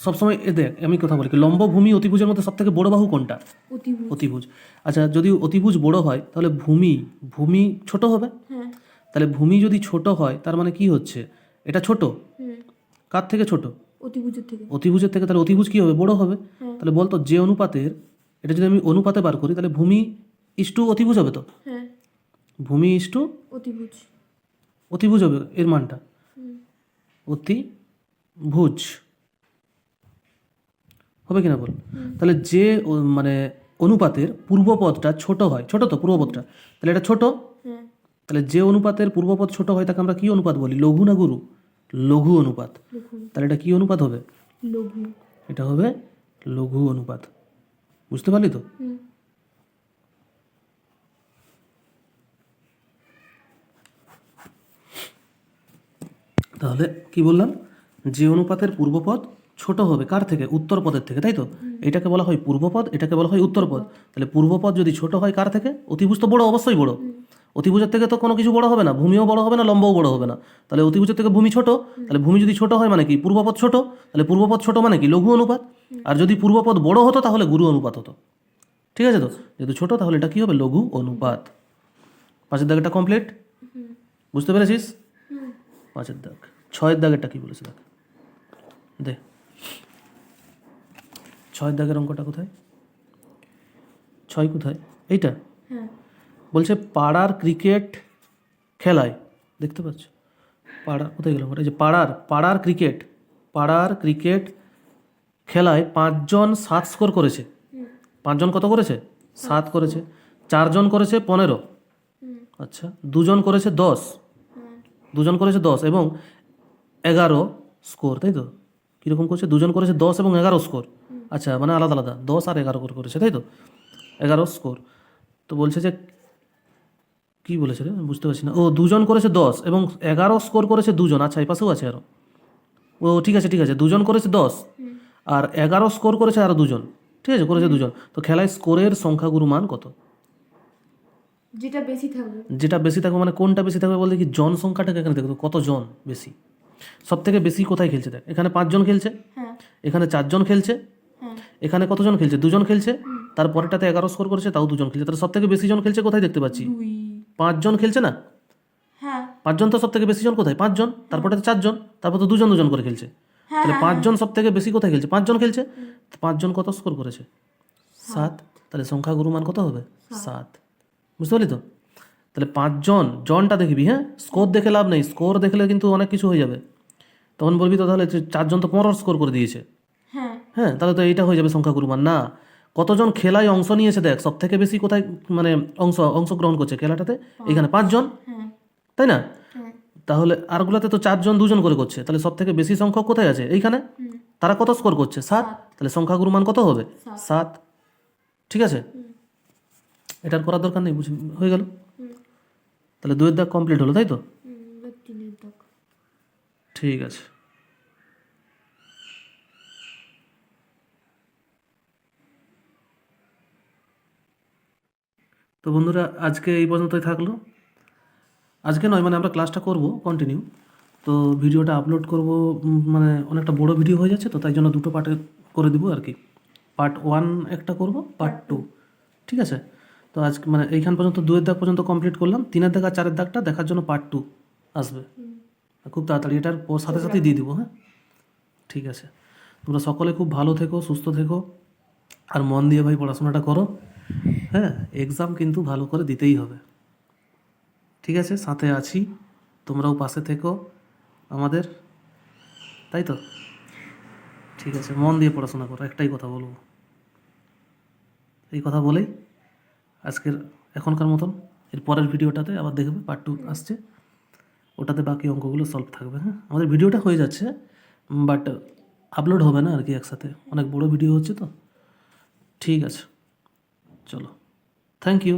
সবসময় এ দেখ আমি কথা বলি কি, লম্ব ভূমি অতিভুজের মধ্যে সবথেকে বড় বাহু কোনটা, অতিভুজ। অতিভুজ। আচ্ছা যদি অতিভুজ বড় হয় তাহলে ভূমি, ভূমি ছোট হবে, হ্যাঁ। তাহলে ভূমি যদি ছোট হয় তার মানে কি হচ্ছে, এটা ছোট, কার থেকে ছোট, অতিভুজের থেকে। অতিভুজের থেকে, তাহলে অতিভুজ কি হবে, বড় হবে। তাহলে বলতো যে অনুপাতের, এটা যদি আমি অনুপাতে বার করি তাহলে ভূমি ইস্টু অতিভুজ হবে, তো হ্যাঁ ভূমি ইস্টু অতিভুজ। অতিভুজ হবে এর মানটা, অতিভুজ হবে কিনা বল। তাহলে যে মানে অনুপাতের পূর্বপদটা ছোট হয়, ছোট তো পূর্বপদটা, তাহলে এটা ছোট, হ্যাঁ তাহলে যে অনুপাতের পূর্বপদ ছোট হয় তাকে আমরা কি অনুপাত বলি, লঘু না গুরু, লঘু অনুপাত। তাহলে এটা কি অনুপাত হবে, লঘু, এটা হবে লঘু অনুপাত, বুঝতে পারলি তো। তাহলে কি বললাম, যে অনুপাতের পূর্বপদ ছোট হবে কার থেকে, উত্তর পদের থেকে, তাই তো। এটাকে বলা হয় পূর্বপদ, এটাকে বলা হয় উত্তরপদ। তাহলে পূর্বপদ যদি ছোট হয় কার থেকে, অতিভুজ তো বড়, অবশ্যই বড়, অতিভুজের থেকে তো কোনো কিছু বড় হবে না, ভূমিও বড় হবে না, লম্বও বড় হবে না, তাহলে অতিভুজের থেকে ভূমি ছোট। তাহলে ভূমি যদি ছোট হয় মানে কি, পূর্বপদ ছোট, তাহলে পূর্বপদ ছোট মানে কি লঘু অনুপাত। আর যদি পূর্বপদ বড় হতো তাহলে গুরু অনুপাত হতো, ঠিক আছে। তো যেহেতু ছোট তাহলে এটা কি হবে, লঘু অনুপাত। পাঁচের দাগেরটা কমপ্লিট, বুঝতে পেরেছিস। পাঁচের দাগ, ছয়ের দাগেরটা কি বলেছে দেখ, দে ছয়ের দাগের অঙ্কটা কোথায়, ছয় কোথায়, এইটা হ্যাঁ বলছে পাড়ার ক্রিকেট খেলায়, দেখতে পাচ্ছ পাড়া কোথায় গেলাম, এই যে পাড়ার ক্রিকেট খেলায় 5 জন 7 স্কোর করেছে, 5 জন কত করেছে, 7 করেছে, 4 জন করেছে 15, আচ্ছা 2 জন করেছে 10, দুজন করেছে 10 এবং 11 স্কোর, তাই তো? কীরকম করছে? দুজন করেছে 10 এবং 11 স্কোর। আচ্ছা, মানে আলাদা আলাদা 10 আর 11 করে করেছে, তাই তো? 11 স্কোর। তো বলছে যে কি বলেছে রে, আমি বুঝতে পারছি না। ও, দুজন করেছে 10 এবং 11 স্কোর করেছে দুজন। আচ্ছা, এই পাশেও আছে আরও। ও ঠিক আছে ঠিক আছে, দুজন করেছে 10 আর 11 স্কোর করেছে আরও দুজন। ঠিক আছে, করেছে দুজন। তো খেলায় স্কোরের সংখ্যাগুরু মান কত? যেটা বেশি থাকবে। যেটা বেশি থাকবে মানে কোনটা বেশি থাকবে বলতে কি, জনসংখ্যাটাকে এখানে দেখো কত জন বেশি। সব থেকে বেশি কোথায় খেলছে দেখ, এখানে 5 জন খেলছে, হ্যাঁ এখানে 4 জন খেলছে, হ্যাঁ এখানে কতজন খেলছে? 2 জন খেলছে, তারপরেটাতে 11 স্কোর করেছে, তাও 2 জন খেলছে। তাহলে সব থেকে বেশি জন খেলছে কোথায় দেখতে পাচ্ছি? 2। 5 জন খেলছে না? হ্যাঁ 5 জন তো সব থেকে বেশি জন কোথায়? 5 জন, তারপরেটাতে 4 জন, তারপর তো 2 জন 2 জন করে খেলছে। হ্যাঁ তাহলে 5 জন সব থেকে বেশি কোথায় খেলছে? 5 জন খেলছে। 5 জন কত স্কোর করেছে? 7। তাহলে সংখ্যাগুরু মান কত হবে? 7। বুঝতে পারলি তো? তাহলে 5 জন, জনটা দেখবি, হ্যাঁ, স্কোর দেখে লাভ নেই। স্কোর দেখলে কিন্তু অনেক কিছু হয়ে যাবে। তখন বলবি তো তাহলে 4 জন তো 15 স্কোর করে দিয়েছে। হ্যাঁ হ্যাঁ, তাহলে তো এইটা হয়ে যাবে সংখ্যাগুরু মান। না, কতজন খেলায় অংশ নিয়েছে দেখ, সব থেকে বেশি কোথায় মানে অংশগ্রহণ করছে খেলাটাতে? এখানে 5 জন, হ্যাঁ তাই না? হ্যাঁ তাহলে আরগুলাতে তো 4 জন 2 জন করে করছে। তাহলে সব থেকে বেশি সংখ্যক কোথায় আছে? এইখানে। তারা কত স্কোর করছে? 7। তাহলে সংখ্যাগুরু মান কত হবে? 7। ঠিক আছে, এটার করার দরকার নেই, বুঝি হয়ে গেল। তাহলে 2 এর দাগ কমপ্লিট হলো, তাই তো? 3-এর দাগ। ঠিক আছে। তো বন্ধুরা, আজকে এই পর্যন্তই থাকলো। আজকে নয়, মানে আমরা ক্লাসটা করব কন্টিনিউ। তো ভিডিওটা আপলোড করব, মানে অনেকটা বড় ভিডিও হয়ে যাচ্ছে, তো তাই জন্য দুটো পার্টে করে দিব আর কি। পার্ট 1 একটা করব, পার্ট 2। ঠিক আছে। তো আজকে মানে এইখান পর্যন্ত 2 এর দাগ পর্যন্ত কমপ্লিট করলাম। 3 এর দাগ আর 4 এর দাগটা দেখার জন্য পার্ট 2 আসবে খুব তাড়াতাড়ি। এটার সাথে সাথেই দিয়ে দিব, হ্যাঁ। ঠিক আছে, তোমরা সকলে খুব ভালো থেকো, সুস্থ থেকো, আর মন দিয়ে ভাই পড়াশোনাটা করো। হ্যাঁ, এক্সাম কিন্তু ভালো করে দিতেই হবে। ঠিক আছে, সাথে আছি, তোমরাও পাশে থেকো আমাদের, তাই তো? ঠিক আছে, মন দিয়ে পড়াশোনা করো, একটাই কথা বলবো। এই কথা বলেই আজকের এখনকার মতন, এর পরের ভিডিওটাতে আবার দেখবে, পার্ট 2 আসছে, ওটাতে বাকি অঙ্কগুলো সলভ থাকবে। হ্যাঁ, আমাদের ভিডিওটা হয়ে যাচ্ছে, বাট আপলোড হবে না আর কি একসাথে, অনেক বড় ভিডিও হচ্ছে তো। ঠিক আছে, চলো, থ্যাংক ইউ।